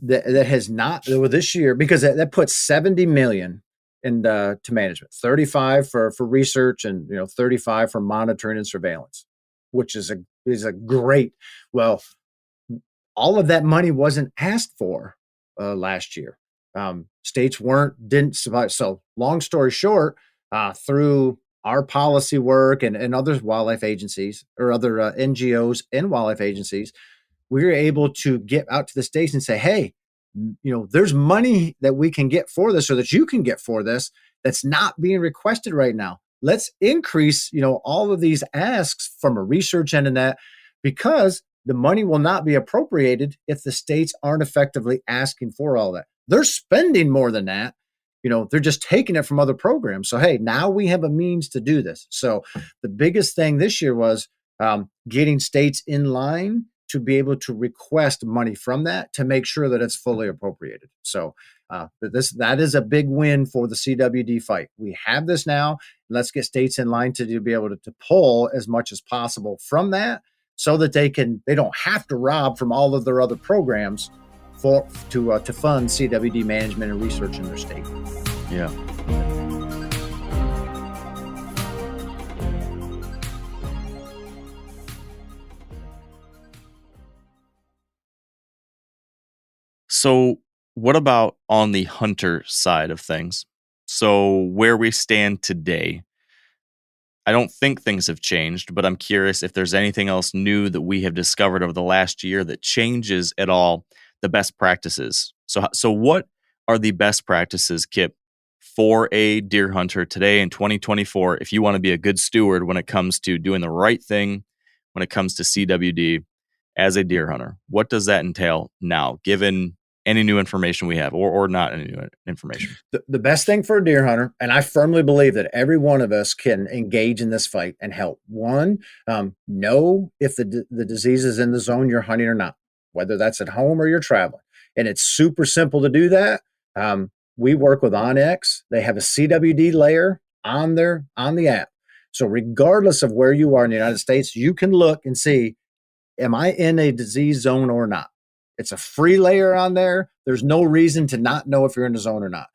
That has not this year, because that puts $70 million to management, 35 for research, and 35 for monitoring and surveillance, which is a great. Well, all of that money wasn't asked for last year. States didn't survive. So long story short, through our policy work and other wildlife agencies or other NGOs and wildlife agencies, we were able to get out to the states and say, hey, there's money that we can get for this or that you can get for this that's not being requested right now. Let's increase, all of these asks from a research end and that, because the money will not be appropriated if the states aren't effectively asking for all that. They're spending more than that. They're just taking it from other programs. So, hey, now we have a means to do this. So the biggest thing this year was getting states in line to be able to request money from that to make sure that it's fully appropriated. So that is a big win for the CWD fight. We have this now. Let's get states in line to be able to pull as much as possible from that, so that they don't have to rob from all of their other programs to fund CWD management and research in their state. Yeah. So what about on the hunter side of things? So where we stand today, I don't think things have changed, but I'm curious if there's anything else new that we have discovered over the last year that changes at all the best practices. So what are the best practices, Kip, for a deer hunter today in 2024 if you want to be a good steward when it comes to doing the right thing when it comes to CWD as a deer hunter? What does that entail now, given any new information we have or not any new information? The best thing for a deer hunter, and I firmly believe that every one of us can engage in this fight and help. One, know if the disease is in the zone you're hunting or not, whether that's at home or you're traveling. And it's super simple to do that. We work with OnX. They have a CWD layer on the app. So regardless of where you are in the United States, you can look and see, am I in a disease zone or not? It's a free layer on there. There's no reason to not know if you're in the zone or not.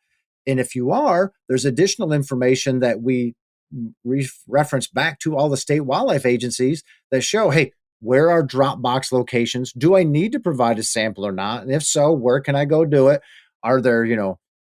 And if you are, there's additional information that we reference back to all the state wildlife agencies that show, hey, where are drop box locations? Do I need to provide a sample or not? And if so, where can I go do it? Are there,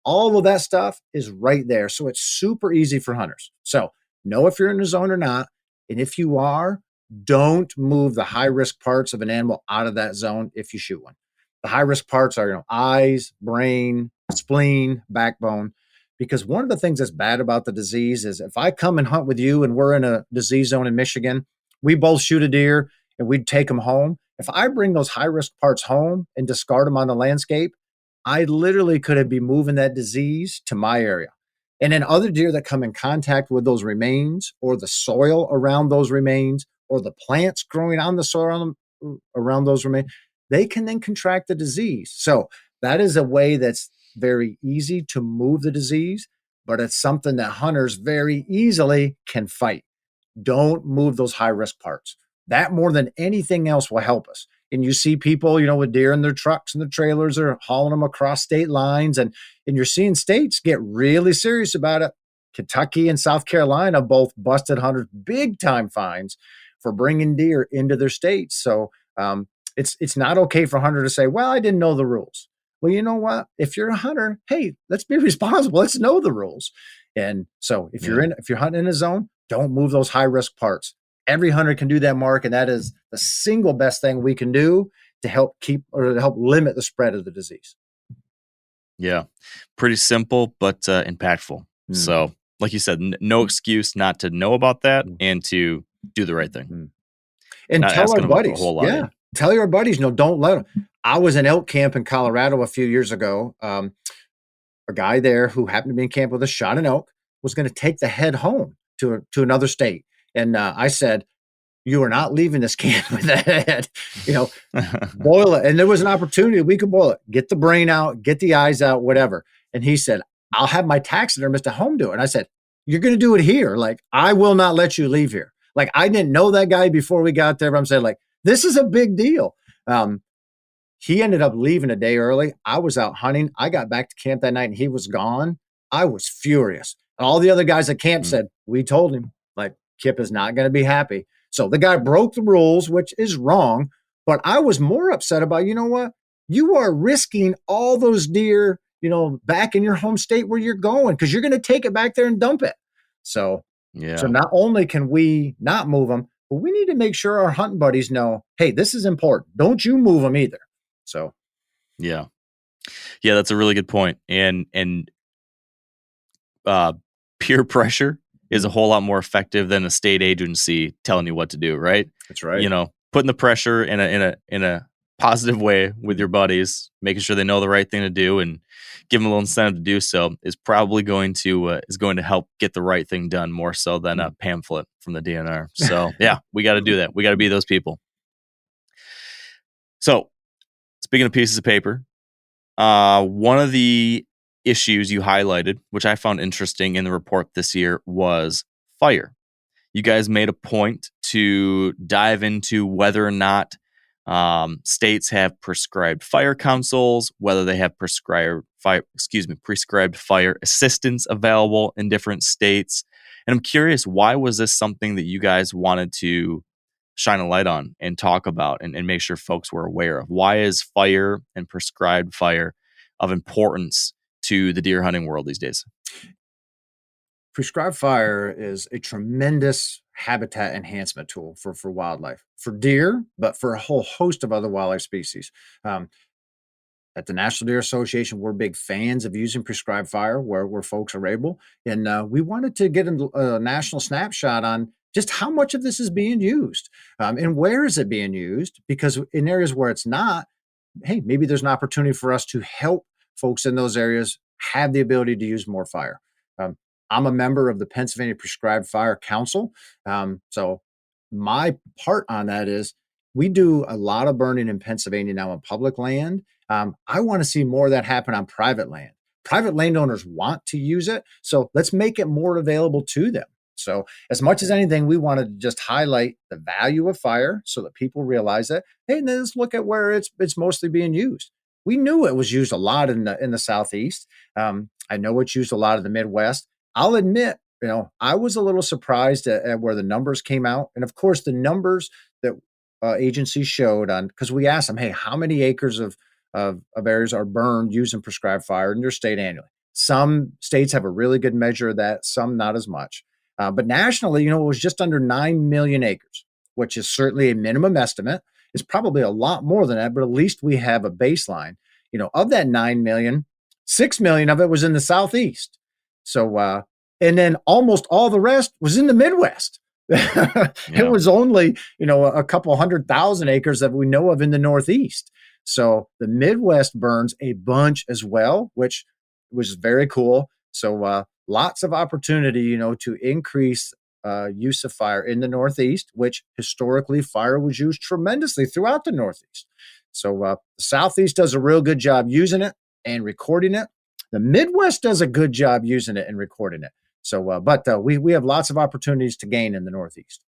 all of that stuff is right there. So it's super easy for hunters. So know if you're in the zone or not. And if you are, don't move the high risk parts of an animal out of that zone if you shoot one. The high risk parts are, eyes, brain, spleen, backbone. Because one of the things that's bad about the disease is if I come and hunt with you and we're in a disease zone in Michigan, we both shoot a deer and we'd take them home. If I bring those high risk parts home and discard them on the landscape, I literally could be moving that disease to my area. And then other deer that come in contact with those remains or the soil around those remains or the plants growing on the soil around those remains, they can then contract the disease. So that is a way that's very easy to move the disease, but it's something that hunters very easily can fight. Don't move those high risk parts. That more than anything else will help us. And you see people, with deer in their trucks and their trailers are hauling them across state lines. And you're seeing states get really serious about it. Kentucky and South Carolina both busted hunters big time fines for bringing deer into their states. So it's not okay for a hunter to say, well, I didn't know the rules. Well, you know what? If you're a hunter, hey, let's be responsible. Let's know the rules. And so if you're hunting in a zone, don't move those high risk parts. Every hunter can do that, Mark, and that is the single best thing we can do to help limit the spread of the disease. Yeah, pretty simple, but impactful. So, like you said, no excuse not to know about that and to do the right thing. And not tell our buddies, tell your buddies, don't let them. I was in elk camp in Colorado a few years ago. A guy there who happened to be in camp with us shot an elk, was going to take the head home to another state. And I said, you are not leaving this camp with that head, boil it. And there was an opportunity. We could boil it, get the brain out, get the eyes out, whatever. And he said, I'll have my taxidermist at home do it. And I said, you're going to do it here. Like, I will not let you leave here. Like, I didn't know that guy before we got there, but I'm saying, like, this is a big deal. He ended up leaving a day early. I was out hunting. I got back to camp that night and he was gone. I was furious. And all the other guys at camp said, we told him, like, Kip is not going to be happy. So the guy broke the rules, which is wrong, But I was more upset about, you know what? You are risking all those deer, back in your home state where you're going, because you're going to take it back there and dump it. So, so Yeah. not only can we not move them, but we need to make sure our hunting buddies know, hey, this is important. Don't you move them either. So, Yeah. Yeah, that's a really good point. And uh, peer pressure is a whole lot more effective than a state agency telling you what to do, right? that's right. Putting the pressure in a positive way with your buddies, making sure they know the right thing to do, and give them a little incentive to do so is probably going to help get the right thing done more so than a pamphlet from the DNR. So yeah, we got to do that. We got to be those people. So speaking of pieces of paper, one of the issues you highlighted, which I found interesting in the report this year, was fire. You guys made a point to dive into whether or not states have prescribed fire councils, whether they have prescribed fire assistance available in different states. And I'm curious, why was this something that you guys wanted to shine a light on and talk about and make sure folks were aware of? Why is fire and prescribed fire of importance to the deer hunting world these days? Prescribed fire is a tremendous habitat enhancement tool for wildlife, for deer, but for a whole host of other wildlife species. At the National Deer Association, we're big fans of using prescribed fire where folks are able. And we wanted to get a national snapshot on just how much of this is being used, and where is it being used? Because in areas where it's not, hey, maybe there's an opportunity for us to help folks in those areas have the ability to use more fire. Um, I'm a member of the Pennsylvania Prescribed Fire Council. So my part on that is we do a lot of burning in Pennsylvania now on public land. I want to see more of that happen on private land. Private landowners want to use it, so let's make it more available to them. So, as much as anything, we wanted to just highlight the value of fire so that people realize that. Hey, and then let's look at where it's mostly being used. We knew it was used a lot in the Southeast. I know it's used a lot in the Midwest. I'll admit, I was a little surprised at where the numbers came out, and of course, the numbers that agencies showed on, because we asked them, hey, how many acres of areas are burned using prescribed fire in their state annually? Some states have a really good measure of that, some not as much. But nationally, it was just under 9 million acres, which is certainly a minimum estimate. It's probably a lot more than that, but at least we have a baseline. Of that 9 million, 6 million of it was in the Southeast. So, and then almost all the rest was in the Midwest. It was only, a couple 100,000 acres that we know of in the Northeast. So the Midwest burns a bunch as well, which was very cool. So lots of opportunity, to increase use of fire in the Northeast, which historically fire was used tremendously throughout the Northeast. So the Southeast does a real good job using it and recording it. The Midwest does a good job using it and recording it. So, but we have lots of opportunities to gain in the Northeast.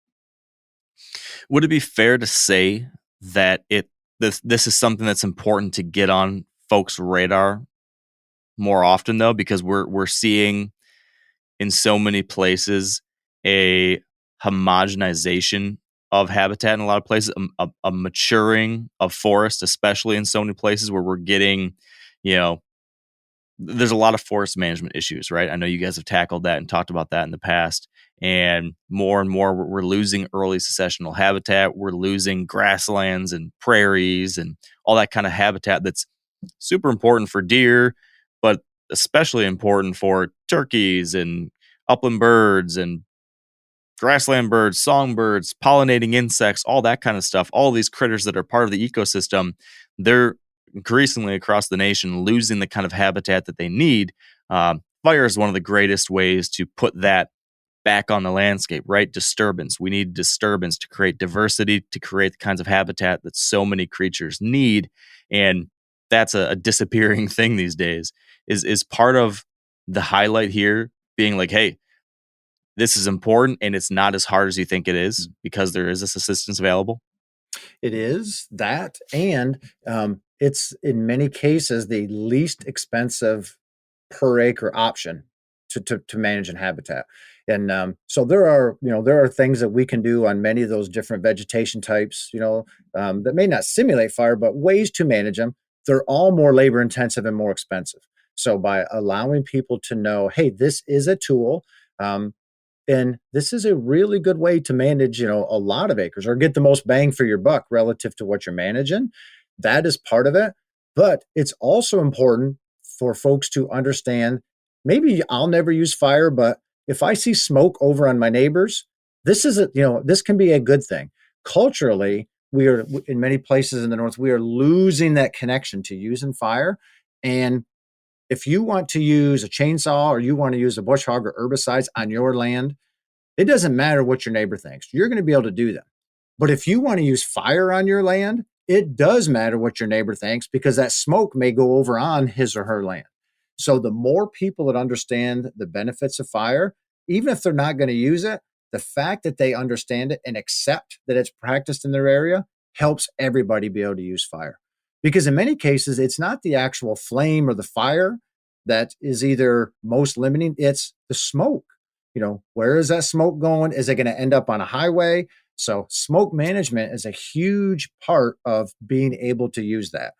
Would it be fair to say that this is something that's important to get on folks' radar more often, though, because we're seeing in so many places a homogenization of habitat in a lot of places, a maturing of forest, especially in so many places where we're getting, there's a lot of forest management issues, right? I know you guys have tackled that and talked about that in the past. And more we're losing early successional habitat. We're losing grasslands and prairies and all that kind of habitat that's super important for deer, but especially important for turkeys and upland birds and grassland birds, songbirds, pollinating insects, all that kind of stuff. All these critters that are part of the ecosystem, they're increasingly across the nation losing the kind of habitat that they need. Fire is one of the greatest ways to put that back on the landscape, right? Disturbance. We need disturbance to create diversity, to create the kinds of habitat that so many creatures need. And that's a disappearing thing these days. Is part of the highlight here being like, hey, this is important and it's not as hard as you think it is because there is this assistance available? It is that, and it's in many cases the least expensive per acre option to manage in habitat. And so there are things that we can do on many of those different vegetation types, that may not simulate fire, but ways to manage them. They're all more labor intensive and more expensive. So by allowing people to know, hey, this is a tool, and this is a really good way to manage, a lot of acres or get the most bang for your buck relative to what you're managing. That is part of it. But it's also important for folks to understand, maybe I'll never use fire, but if I see smoke over on my neighbors, this can be a good thing. Culturally, we are in many places in the North, we are losing that connection to using fire. And if you want to use a chainsaw or you want to use a bush hog or herbicides on your land, it doesn't matter what your neighbor thinks. You're going to be able to do them. But if you want to use fire on your land, it does matter what your neighbor thinks, because that smoke may go over on his or her land. So the more people that understand the benefits of fire, even if they're not going to use it, the fact that they understand it and accept that it's practiced in their area helps everybody be able to use fire. Because in many cases, it's not the actual flame or the fire that is either most limiting, it's the smoke. Where is that smoke going? Is it going to end up on a highway? So smoke management is a huge part of being able to use that.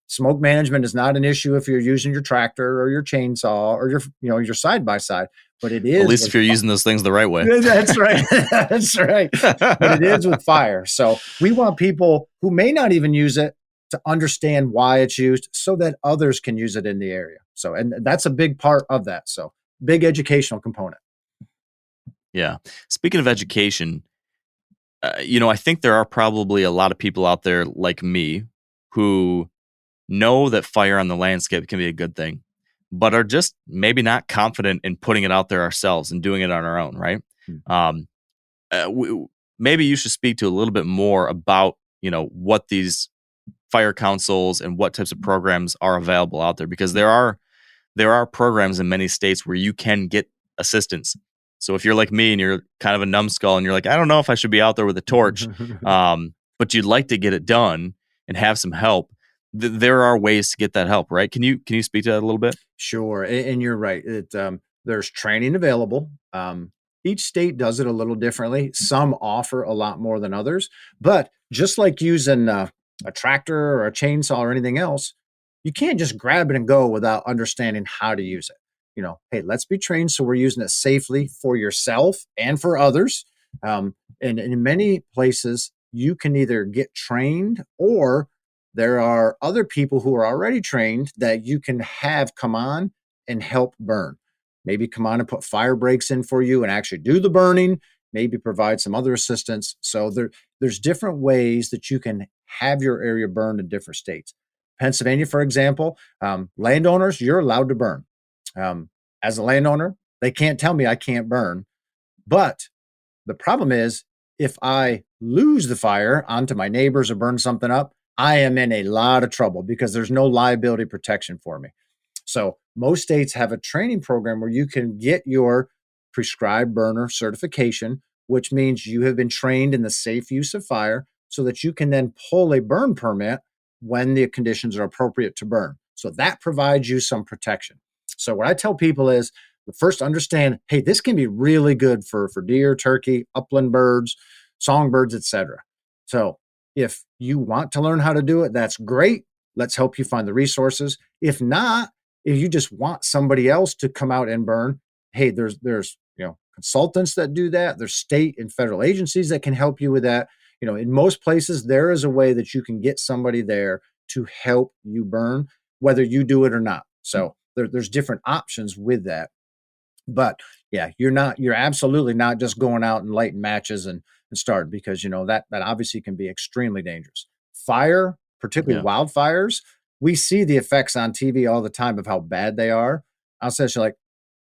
Smoke management is not an issue if you're using your tractor or your chainsaw or your side by side, but it is at least if you're using those things the right way. That's right. That's right. But it is with fire. So we want people who may not even use it to understand why it's used so that others can use it in the area. So, and that's a big part of that. So big educational component. Yeah. Speaking of education, I think there are probably a lot of people out there like me who know that fire on the landscape can be a good thing, but are just maybe not confident in putting it out there ourselves and doing it on our own, right? Maybe you should speak to a little bit more about, what these fire councils and what types of programs are available out there, because there are programs in many states where you can get assistance. So if you're like me and you're kind of a numbskull and you're like, I don't know if I should be out there with a torch, but you'd like to get it done and have some help, there are ways to get that help, right? Can you speak to that a little bit? Sure. And you're right. There's training available. Each state does it a little differently. Some offer a lot more than others, but just like using a tractor or a chainsaw or anything else, you can't just grab it and go without understanding how to use it. Hey, let's be trained so we're using it safely for yourself and for others. And in many places, you can either get trained, or there are other people who are already trained that you can have come on and help burn. Maybe come on and put fire breaks in for you and actually do the burning, maybe provide some other assistance. So there's different ways that you can have your area burned in different states. Pennsylvania, for example, landowners, you're allowed to burn. As a landowner, they can't tell me I can't burn. But the problem is, if I lose the fire onto my neighbors or burn something up, I am in a lot of trouble because there's no liability protection for me. So most states have a training program where you can get your prescribed burner certification, which means you have been trained in the safe use of fire so that you can then pull a burn permit when the conditions are appropriate to burn. So that provides you some protection. So what I tell people is, first understand, hey, this can be really good for deer, turkey, upland birds, songbirds, etc. So if you want to learn how to do it, that's great. Let's help you find the resources. If not, if you just want somebody else to come out and burn, hey, there's consultants that do that. There's state and federal agencies that can help you with that. In most places, there is a way that you can get somebody there to help you burn, whether you do it or not. So there's different options with that. But yeah, you're absolutely not just going out and lighting matches and start, because that obviously can be extremely dangerous. Fire, particularly wildfires, we see the effects on TV all the time of how bad they are. I'll say, like,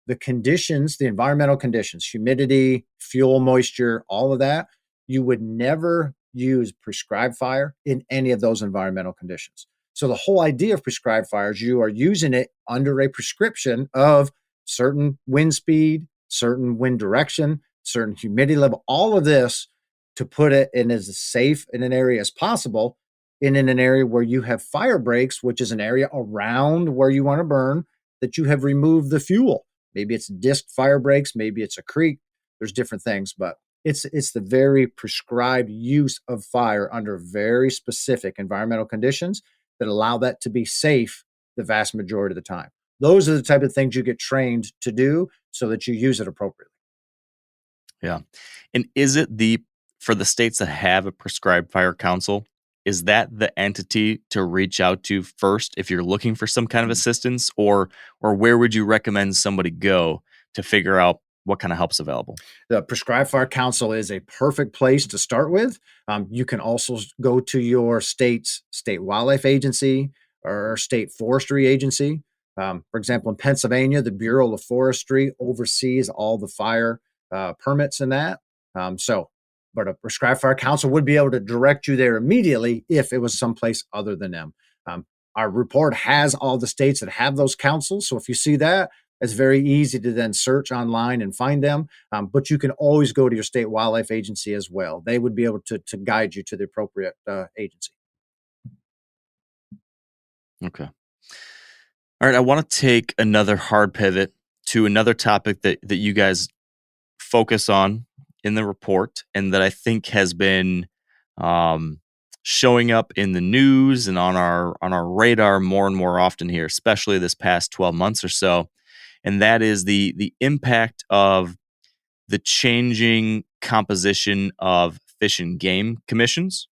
the conditions, the environmental conditions, humidity, fuel moisture, all of that, you would never use prescribed fire in any of those environmental conditions. So the whole idea of prescribed fires, you are using it under a prescription of certain wind speed, certain wind direction, certain humidity level, all of this to put it in as safe in an area as possible, in an area where you have fire breaks, which is an area around where you want to burn, that you have removed the fuel. Maybe it's disc fire breaks, maybe it's a creek. There's different things, but it's the very prescribed use of fire under very specific environmental conditions that allow that to be safe the vast majority of the time. Those are the type of things you get trained to do so that you use it appropriately. Yeah. And is it for the states that have a prescribed fire council, is that the entity to reach out to first if you're looking for some kind of assistance, or where would you recommend somebody go to figure out what kind of help's available? The Prescribed Fire Council is a perfect place to start with. You can also go to your state's state wildlife agency or state forestry agency. For example, in Pennsylvania, the Bureau of Forestry oversees all the fire permits and that. But a Prescribed Fire Council would be able to direct you there immediately if it was someplace other than them. Our report has all the states that have those councils. So if you see that, it's very easy to then search online and find them. But you can always go to your state wildlife agency as well. They would be able to guide you to the appropriate agency. Okay. All right. I want to take another hard pivot to another topic that you guys focus on in the report, and that I think has been showing up in the news and on our radar more and more often here, especially this past 12 months or so. And that is the impact of the changing composition of fish and game commissions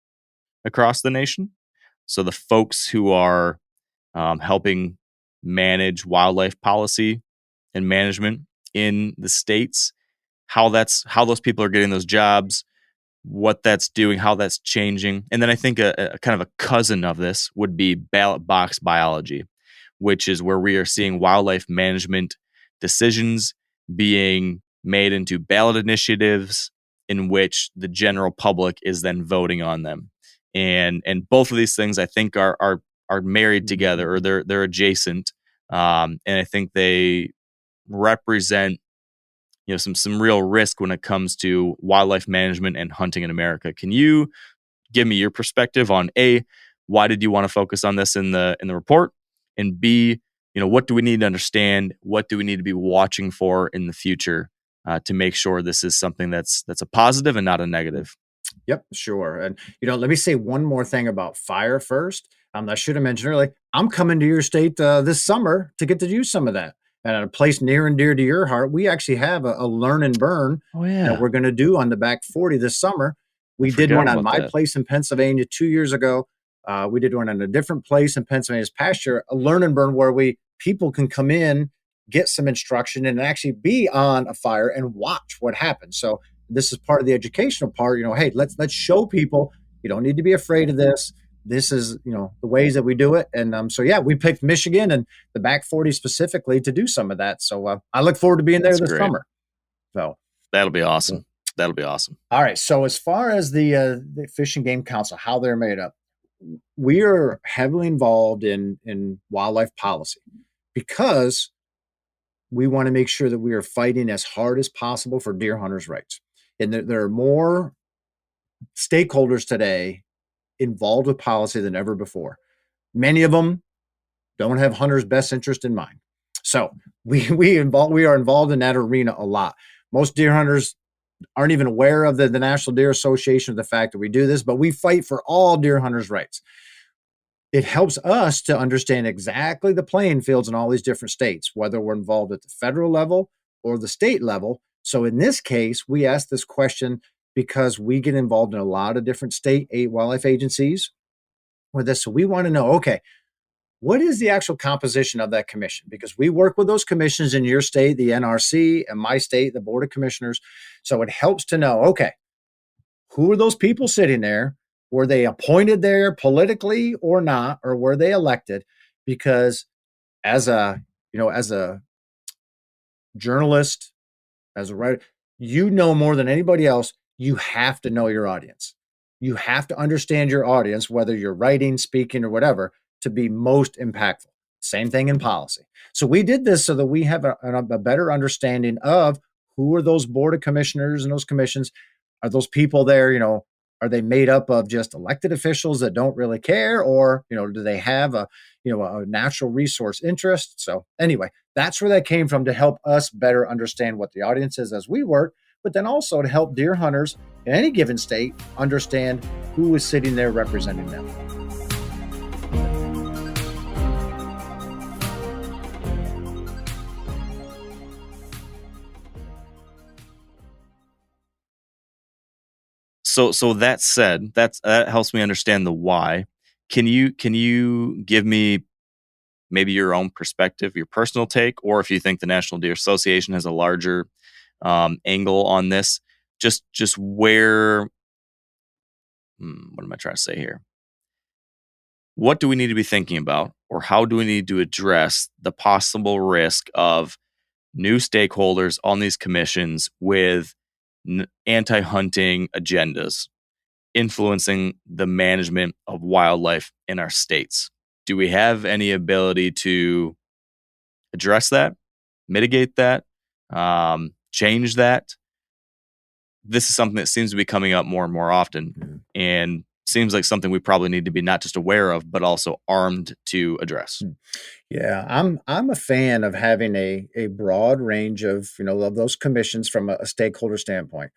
across the nation. So the folks who are helping manage wildlife policy and management in the states, how those people are getting those jobs, what that's doing, how that's changing. And then I think a kind of a cousin of this would be ballot box biology, which is where we are seeing wildlife management decisions being made into ballot initiatives in which the general public is then voting on them. And both of these things I think are married together, or they're adjacent. And I think they represent some real risk when it comes to wildlife management and hunting in America. Can you give me your perspective on A, why did you want to focus on this in the report? And B, what do we need to understand? What do we need to be watching for in the future to make sure this is something that's a positive and not a negative? Yep, sure. And let me say one more thing about fire first. I should have mentioned earlier, I'm coming to your state this summer to get to use some of that. And at a place near and dear to your heart, we actually have a learn and burn that we're going to do on the back 40 this summer. We did one on my place in Pennsylvania 2 years ago. We did one on a different place in Pennsylvania this past year, a learn and burn where people can come in, get some instruction, and actually be on a fire and watch what happens. So this is part of the educational part. Hey, let's show people you don't need to be afraid of this. This is, the ways that we do it. And we picked Michigan and the back 40 specifically to do some of that. So I look forward to being there this summer. So that'll be awesome. That'll be awesome. All right. So as far as the Fish and Game Council, how they're made up, we are heavily involved in wildlife policy because we want to make sure that we are fighting as hard as possible for deer hunters' rights. And there are more stakeholders today involved with policy than ever before. Many of them don't have hunters' best interest in mind. So we are involved in that arena a lot. Most deer hunters aren't even aware of the National Deer Association, of the fact that we do this, but we fight for all deer hunters' rights. It helps us to understand exactly the playing fields in all these different states, whether we're involved at the federal level or the state level. So in this case, we ask this question because we get involved in a lot of different state wildlife agencies with this. So we want to know, okay, what is the actual composition of that commission? Because we work with those commissions in your state, the NRC, and my state, the Board of Commissioners. So it helps to know, okay, who are those people sitting there? Were they appointed there politically or not, or were they elected? Because as a journalist, as a writer, more than anybody else, you have to know your audience. You have to understand your audience, whether you're writing, speaking, or whatever, to be most impactful. Same thing in policy. So we did this so that we have a better understanding of who are those Board of Commissioners and those commissions. Are those people there, Are they made up of just elected officials that don't really care, or do they have a natural resource interest? So anyway, that's where that came from, to help us better understand what the audience is as we work, but then also to help deer hunters in any given state understand who is sitting there representing them. So that said, that helps me understand the why. Can you give me maybe your own perspective, your personal take, or if you think the National Deer Association has a larger angle on this? Just where, what am I trying to say here? What do we need to be thinking about, or how do we need to address the possible risk of new stakeholders on these commissions with anti-hunting agendas influencing the management of wildlife in our states? Do we have any ability to address that, mitigate that, change that? This is something that seems to be coming up more and more often, and seems like something we probably need to be not just aware of, but also armed to address. Yeah, I'm a fan of having a broad range of of those commissions from a stakeholder standpoint.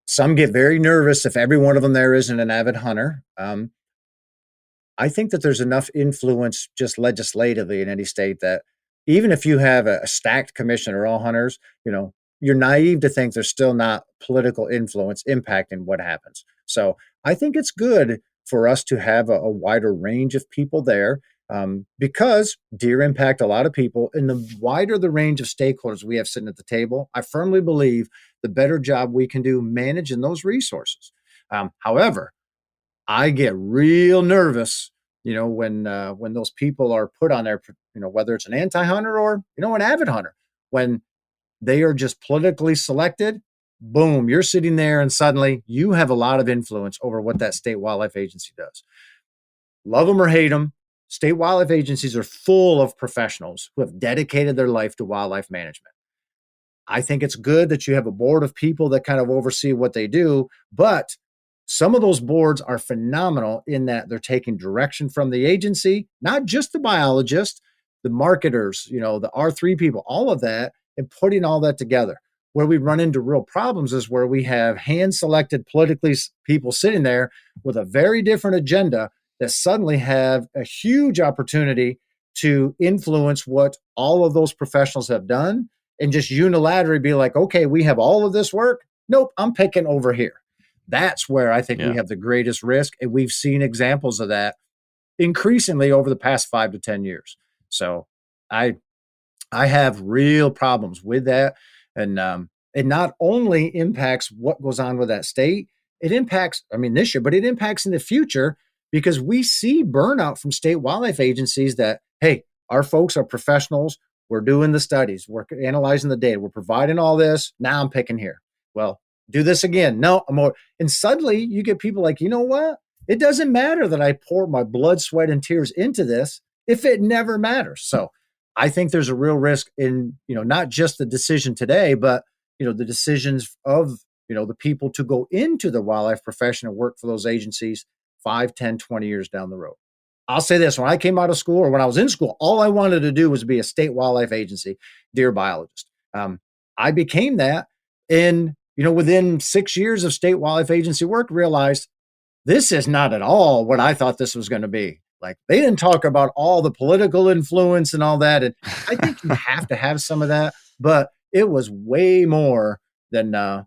Some get very nervous if every one of them there isn't an avid hunter. I think that there's enough influence just legislatively in any state that even if you have a stacked commission or all hunters, you're naive to think there's still not political influence impacting what happens. So I think it's good for us to have a wider range of people there, because deer impact a lot of people. And the wider the range of stakeholders we have sitting at the table, I firmly believe the better job we can do managing those resources. However, I get real nervous, when those people are put on there, whether it's an anti-hunter or, an avid hunter, when they are just politically selected. Boom, you're sitting there and suddenly you have a lot of influence over what that state wildlife agency does. Love them or hate them, state wildlife agencies are full of professionals who have dedicated their life to wildlife management. I think it's good that you have a board of people that kind of oversee what they do, but some of those boards are phenomenal in that they're taking direction from the agency, not just the biologists, the marketers, the R3 people, all of that, and putting all that together. Where we run into real problems is where we have hand-selected politically people sitting there with a very different agenda that suddenly have a huge opportunity to influence what all of those professionals have done, and just unilaterally be like, okay, we have all of this work. Nope, I'm picking over here. That's where I think we have the greatest risk. And we've seen examples of that increasingly over the past 5 to 10 years. So I have real problems with that. And it not only impacts what goes on with that state, it impacts, this year, but it impacts in the future, because we see burnout from state wildlife agencies that, hey, our folks are professionals. We're doing the studies. We're analyzing the data. We're providing all this. Now I'm picking here. Well, do this again. No, I'm more. And suddenly you get people like, you know what? It doesn't matter that I pour my blood, sweat, and tears into this if it never matters. So I think there's a real risk in, not just the decision today, but, the decisions of, the people to go into the wildlife profession and work for those agencies 5, 10, 20 years down the road. I'll say this, when I came out of school, or when I was in school, all I wanted to do was be a state wildlife agency deer biologist. I became that, and within 6 years of state wildlife agency work, realized this is not at all what I thought this was going to be. Like, they didn't talk about all the political influence and all that. And I think you have to have some of that, but it was way more than I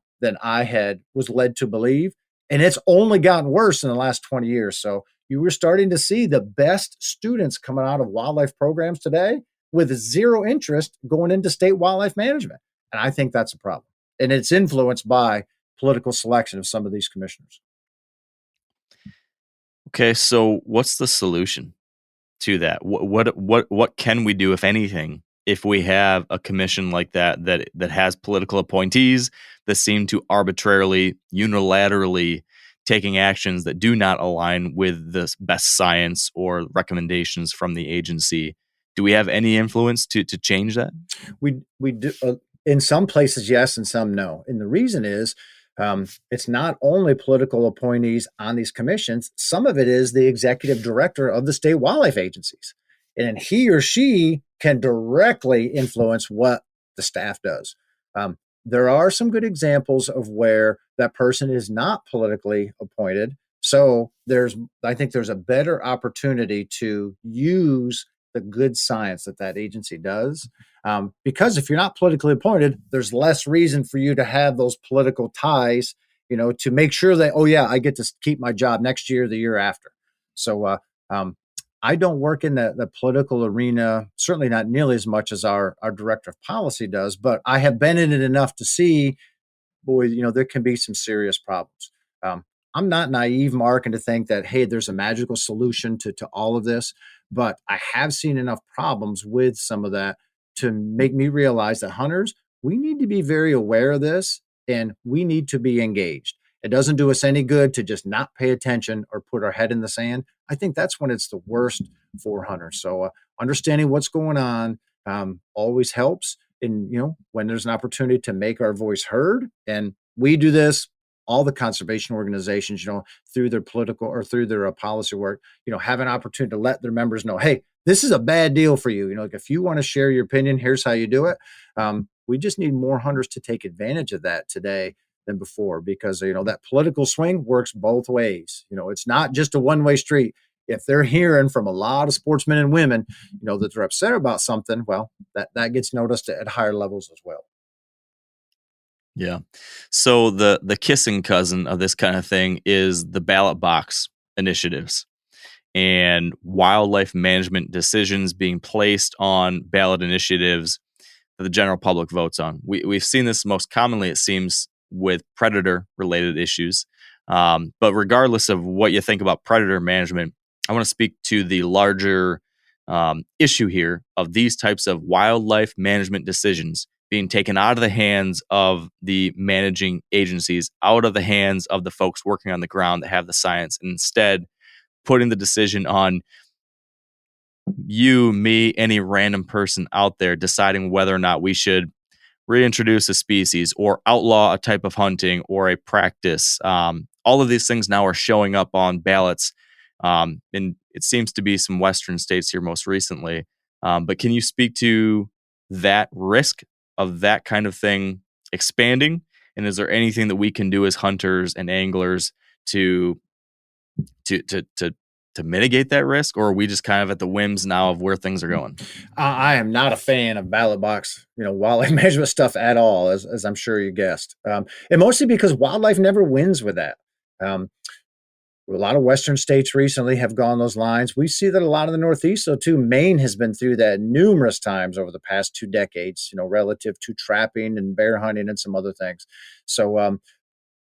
was led to believe. And it's only gotten worse in the last 20 years. So you were starting to see the best students coming out of wildlife programs today with zero interest going into state wildlife management. And I think that's a problem. And it's influenced by political selection of some of these commissioners. Okay, so what's the solution to that? What can we do, if anything, if we have a commission like that has political appointees that seem to arbitrarily, unilaterally taking actions that do not align with the best science or recommendations from the agency? Do we have any influence to change that? We do. In some places, yes, and some no. And the reason is It's not only political appointees on these commissions. Some of it is the executive director of the state wildlife agencies. And he or she can directly influence what the staff does. There are some good examples of where that person is not politically appointed. So I think there's a better opportunity to use the good science that agency does. Because if you're not politically appointed, there's less reason for you to have those political ties, to make sure that, oh yeah, I get to keep my job next year, the year after. So I don't work in the political arena, certainly not nearly as much as our director of policy does, but I have been in it enough to see, boy, there can be some serious problems. I'm not naive, Mark, and to think that, hey, there's a magical solution to all of this, but I have seen enough problems with some of that to make me realize that hunters, we need to be very aware of this and we need to be engaged. It doesn't do us any good to just not pay attention or put our head in the sand. I think that's when it's the worst for hunters. So understanding what's going on always helps. And, when there's an opportunity to make our voice heard, and we do this, all the conservation organizations, through their political or through their policy work, have an opportunity to let their members know, hey, this is a bad deal for you. Like if you want to share your opinion, here's how you do it. We just need more hunters to take advantage of that today than before, because, that political swing works both ways. It's not just a one-way street. If they're hearing from a lot of sportsmen and women, that they're upset about something, well, that gets noticed at higher levels as well. Yeah. So the kissing cousin of this kind of thing is the ballot box initiatives and wildlife management decisions being placed on ballot initiatives that the general public votes on. We've seen this most commonly, it seems, with predator-related issues. But regardless of what you think about predator management, I want to speak to the larger issue here of these types of wildlife management decisions being taken out of the hands of the managing agencies, out of the hands of the folks working on the ground that have the science, and instead putting the decision on you, me, any random person out there deciding whether or not we should reintroduce a species or outlaw a type of hunting or a practice. All of these things now are showing up on ballots. And it seems to be some Western states here most recently. But can you speak to that risk of that kind of thing expanding? And is there anything that we can do as hunters and anglers to mitigate that risk, or are we just kind of at the whims now of where things are going? I am not a fan of ballot box, wildlife management stuff at all, as I'm sure you guessed. And mostly because wildlife never wins with that. A lot of Western states recently have gone those lines. We see that a lot of the Northeast, though, too. Maine has been through that numerous times over the past 2 decades, relative to trapping and bear hunting and some other things. So,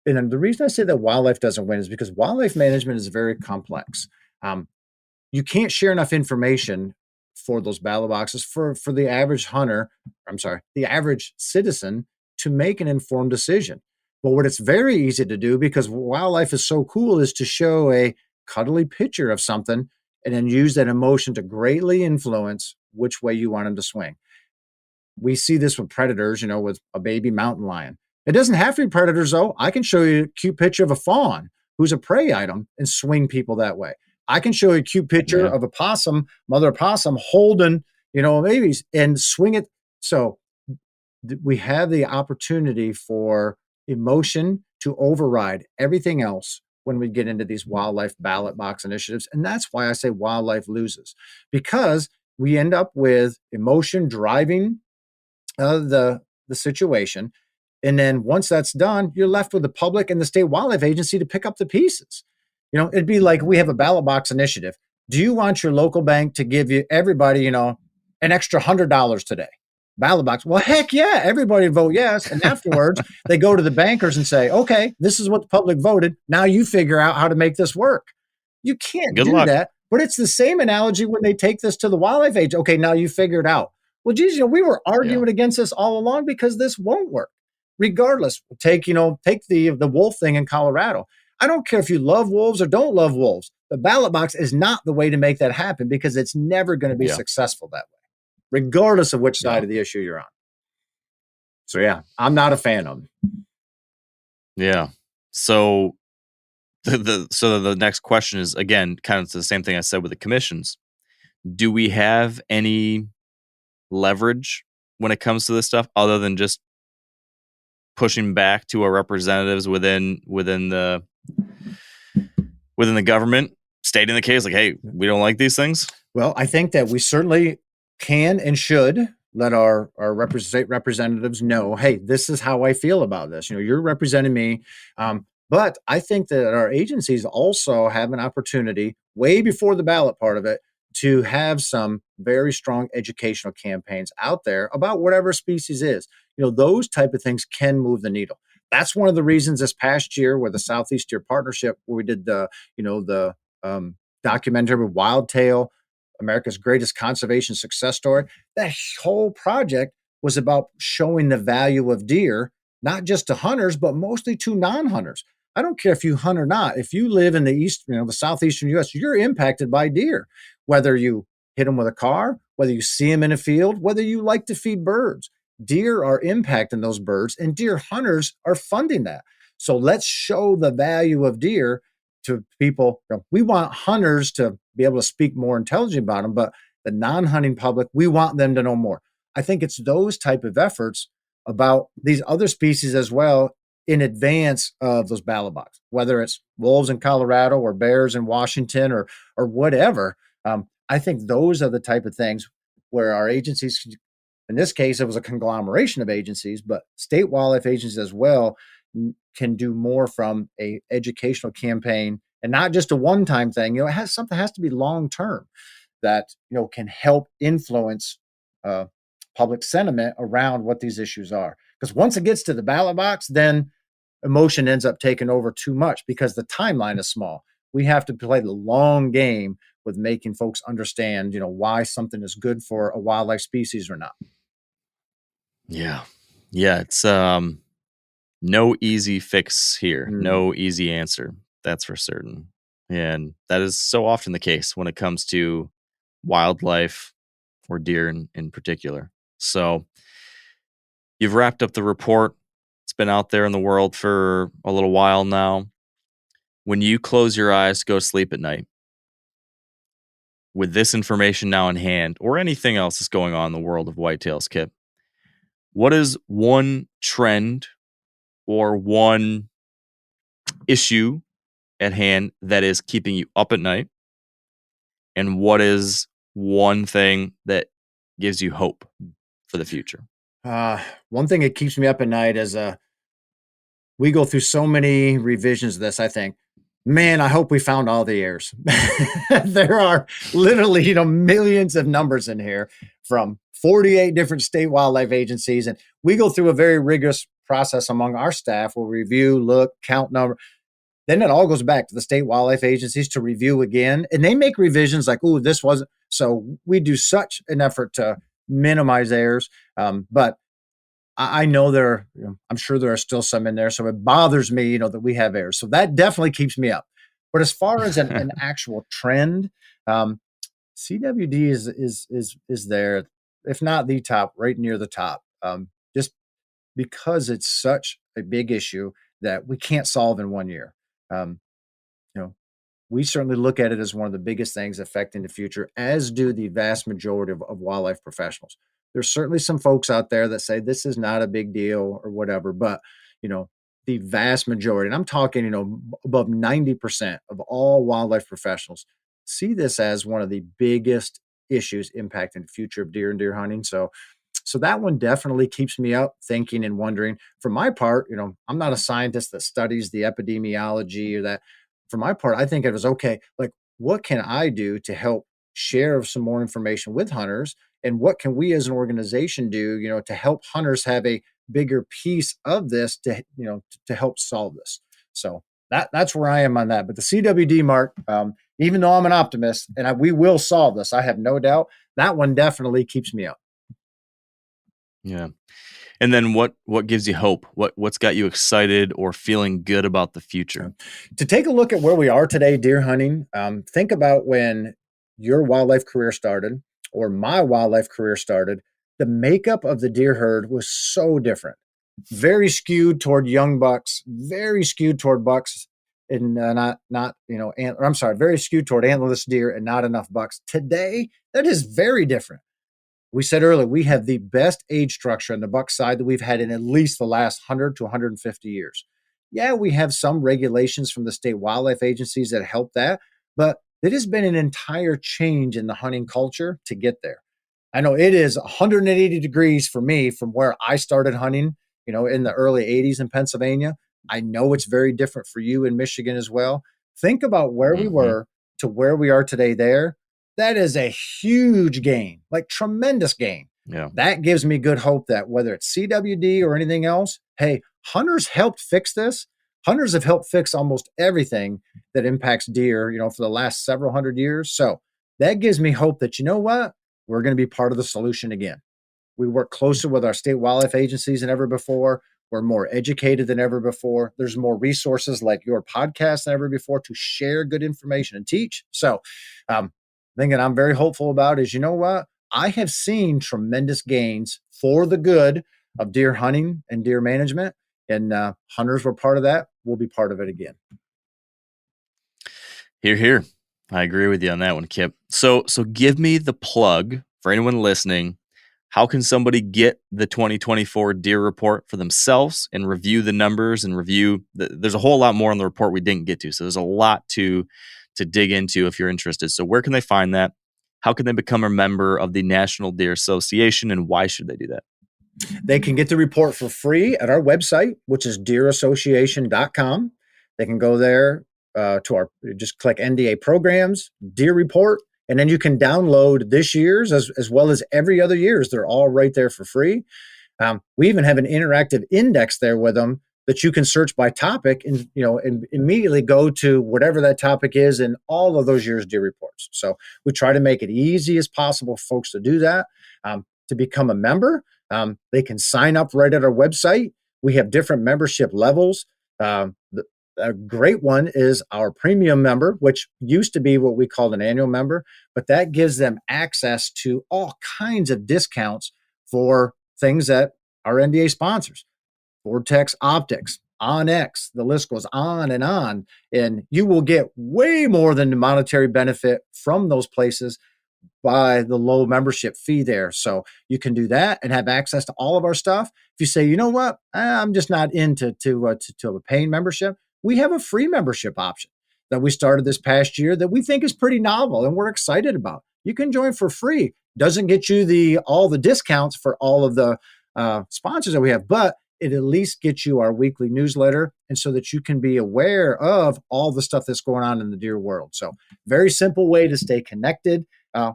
and the reason I say that wildlife doesn't win is because wildlife management is very complex. You can't share enough information for those ballot boxes for the average hunter, the average citizen to make an informed decision. But what it's very easy to do, because wildlife is so cool, is to show a cuddly picture of something and then use that emotion to greatly influence which way you want them to swing. We see this with predators, with a baby mountain lion. It doesn't have to be predators, though. I can show you a cute picture of a fawn who's a prey item and swing people that way. I can show you a cute picture of a possum, mother opossum, holding, babies and swing it. So we have the opportunity for emotion to override everything else when we get into these wildlife ballot box initiatives. And that's why I say wildlife loses, because we end up with emotion driving the situation. And then once that's done, you're left with the public and the state wildlife agency to pick up the pieces. It'd be like we have a ballot box initiative. Do you want your local bank to give you everybody, an extra $100 today? Ballot box. Well, heck yeah, everybody vote yes. And afterwards, they go to the bankers and say, okay, this is what the public voted. Now you figure out how to make this work. You can't do that. But it's the same analogy when they take this to the wildlife agency. Okay, now you figure it out. Well, geez, we were arguing against this all along because this won't work. Regardless, take the wolf thing in Colorado. I don't care if you love wolves or don't love wolves. The ballot box is not the way to make that happen, because it's never going to be successful that way, regardless of which side of the issue you're on. So, I'm not a fan of them. Yeah. So the next question is, again, kind of the same thing I said with the commissions. Do we have any leverage when it comes to this stuff other than just pushing back to our representatives within the government, stating the case like, hey, we don't like these things? Well, I think that we certainly can and should let our state representatives know, hey, this is how I feel about this. You're representing me. But I think that our agencies also have an opportunity way before the ballot part of it to have some very strong educational campaigns out there about whatever species is. Those type of things can move the needle. That's one of the reasons this past year with the Southeast Deer Partnership, where we did the documentary with Whitetail, America's Greatest Conservation Success Story. That whole project was about showing the value of deer, not just to hunters, but mostly to non-hunters. I don't care if you hunt or not. If you live in the southeastern U.S., you're impacted by deer, whether you hit them with a car, whether you see them in a field, whether you like to feed birds. Deer are impacting those birds, and deer hunters are funding that. So let's show the value of deer to people. We want hunters to be able to speak more intelligently about them, but the non-hunting public, we want them to know more. I think it's those type of efforts about these other species as well in advance of those ballot boxes, whether it's wolves in Colorado or bears in Washington or whatever. I think those are the type of things where our agencies, in this case, it was a conglomeration of agencies, but state wildlife agencies as well can do more from a educational campaign and not just a one-time thing. It has to be long-term that, can help influence public sentiment around what these issues are. Because once it gets to the ballot box, then emotion ends up taking over too much because the timeline is small. We have to play the long game with making folks understand, why something is good for a wildlife species or not. Yeah. It's no easy fix here, no easy answer. That's for certain. And that is so often the case when it comes to wildlife or deer in particular. So you've wrapped up the report. It's been out there in the world for a little while now. When you close your eyes to go to sleep at night, with this information now in hand, or anything else that's going on in the world of whitetails, Kip, what is one trend or one issue at hand that is keeping you up at night? And what is one thing that gives you hope for the future? One thing that keeps me up at night is we go through so many revisions of this. I think, man, I hope we found all the errors. There are literally, millions of numbers in here from 48 different state wildlife agencies. And we go through a very rigorous process among our staff. We'll review, look, count number. Then it all goes back to the state wildlife agencies to review again. And they make revisions like, oh, this wasn't. So we do such an effort to minimize errors. But I know I'm sure there are still some in there. So it bothers me, that we have errors. So that definitely keeps me up. But as far as an actual trend, CWD is there, if not the top, right near the top. Just because it's such a big issue that we can't solve in 1 year. We certainly look at it as one of the biggest things affecting the future, as do the vast majority of wildlife professionals. There's certainly some folks out there that say this is not a big deal or whatever, but the vast majority, and I'm talking, above 90% of all wildlife professionals see this as one of the biggest issues impacting the future of deer and deer hunting. So that one definitely keeps me up thinking and wondering. For my part, I'm not a scientist that studies the epidemiology or that. For my part, I think it was okay. Like, what can I do to help share some more information with hunters? And what can we as an organization do, to help hunters have a bigger piece of this to help solve this? So that's where I am on that. But the CWD, Mark, even though I'm an optimist and we will solve this, I have no doubt, that one definitely keeps me up. Yeah. And then what gives you hope? What's got you excited or feeling good about the future? To take a look at where we are today, deer hunting, think about when your wildlife career started or my wildlife career started. The makeup of the deer herd was so different. very skewed toward young bucks, very skewed toward bucks, and very skewed toward antlerless deer and not enough bucks. Today, that is very different. We said earlier, we have the best age structure on the buck side that we've had in at least the last 100 to 150 years. Yeah, we have some regulations from the state wildlife agencies that help that, but it has been an entire change in the hunting culture to get there. I know it is 180 degrees for me from where I started hunting, in the early 80s in Pennsylvania. I know it's very different for you in Michigan as well. Think about where we were to where we are today there. That is a huge gain, like tremendous gain. Yeah. That gives me good hope that whether it's CWD or anything else, hey, hunters helped fix this. Hunters have helped fix almost everything that impacts deer, for the last several hundred years. So that gives me hope that, what? We're going to be part of the solution again. We work closer with our state wildlife agencies than ever before. We're more educated than ever before. There's more resources like your podcast than ever before to share good information and teach. So, thing that I'm very hopeful about is, what? I have seen tremendous gains for the good of deer hunting and deer management, and hunters were part of that. We'll be part of it again. Hear, hear. I agree with you on that one, Kip. So give me the plug for anyone listening. How can somebody get the 2024 deer report for themselves and review the numbers and there's a whole lot more on the report we didn't get to. So there's a lot to dig into if you're interested. So where can they find that? How can they become a member of the National Deer Association, and why should they do that? They can get the report for free at our website, which is deerassociation.com. They can go there just click NDA programs, deer report, and then you can download this year's as well as every other year's. They're all right there for free. We even have an interactive index there with them that you can search by topic and immediately go to whatever that topic is in all of those years' deer reports. So we try to make it easy as possible for folks to do that. To become a member, they can sign up right at our website. We have different membership levels. A great one is our premium member, which used to be what we called an annual member, but that gives them access to all kinds of discounts for things that our NDA sponsors. Vortex Optics, OnX, the list goes on. And you will get way more than the monetary benefit from those places by the low membership fee there. So you can do that and have access to all of our stuff. If you say, what, I'm just not into a paying membership, we have a free membership option that we started this past year that we think is pretty novel and we're excited about. You can join for free. Doesn't get you all the discounts for all of the sponsors that we have, but it at least gets you our weekly newsletter, and so that you can be aware of all the stuff that's going on in the deer world. So very simple way to stay connected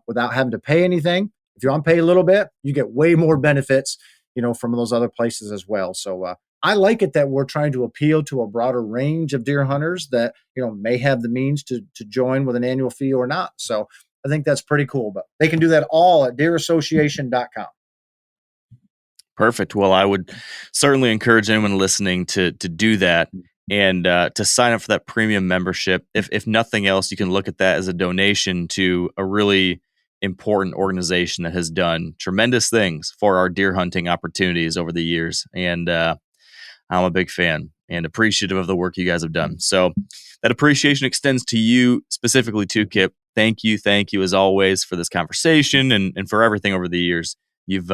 without having to pay anything. If you want to pay a little bit, you get way more benefits, from those other places as well. So I like it that we're trying to appeal to a broader range of deer hunters that, may have the means to join with an annual fee or not. So I think that's pretty cool, but they can do that all at deerassociation.com. Perfect. Well, I would certainly encourage anyone listening to do that and to sign up for that premium membership. If nothing else, you can look at that as a donation to a really important organization that has done tremendous things for our deer hunting opportunities over the years. And I'm a big fan and appreciative of the work you guys have done. So that appreciation extends to you specifically too, Kip. Thank you as always for this conversation and for everything over the years. You've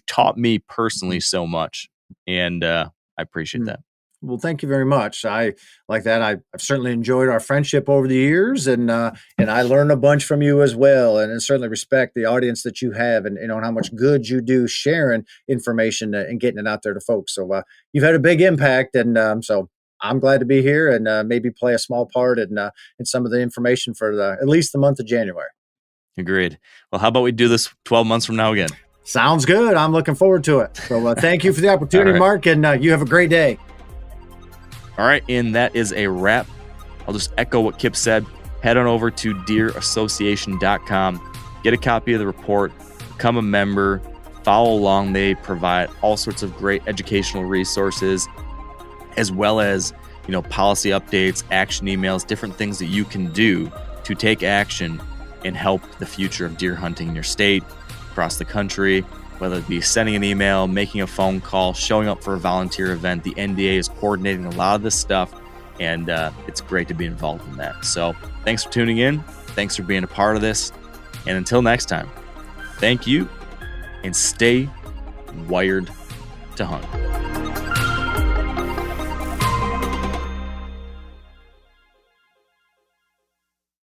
taught me personally so much, and I appreciate that. Well, thank you very much. I like that. I've certainly enjoyed our friendship over the years, and I learned a bunch from you as well, and I certainly respect the audience that you have, and how much good you do sharing information and getting it out there to folks. So you've had a big impact, and so I'm glad to be here and maybe play a small part in some of the information for at least the month of January. Agreed. Well, how about we do this 12 months from now again? Sounds good. I'm looking forward to it. So thank you for the opportunity, right, Mark, and you have a great day. All right, and that is a wrap. I'll just echo what Kip said. Head on over to deerassociation.com, get a copy of the report, become a member, follow along. They provide all sorts of great educational resources, as well as policy updates, action emails, different things that you can do to take action and help the future of deer hunting in your state, across the country, whether it be sending an email, making a phone call, showing up for a volunteer event. The NDA is coordinating a lot of this stuff, and it's great to be involved in that. So thanks for tuning in. Thanks for being a part of this. And until next time, thank you, and stay wired to hunt.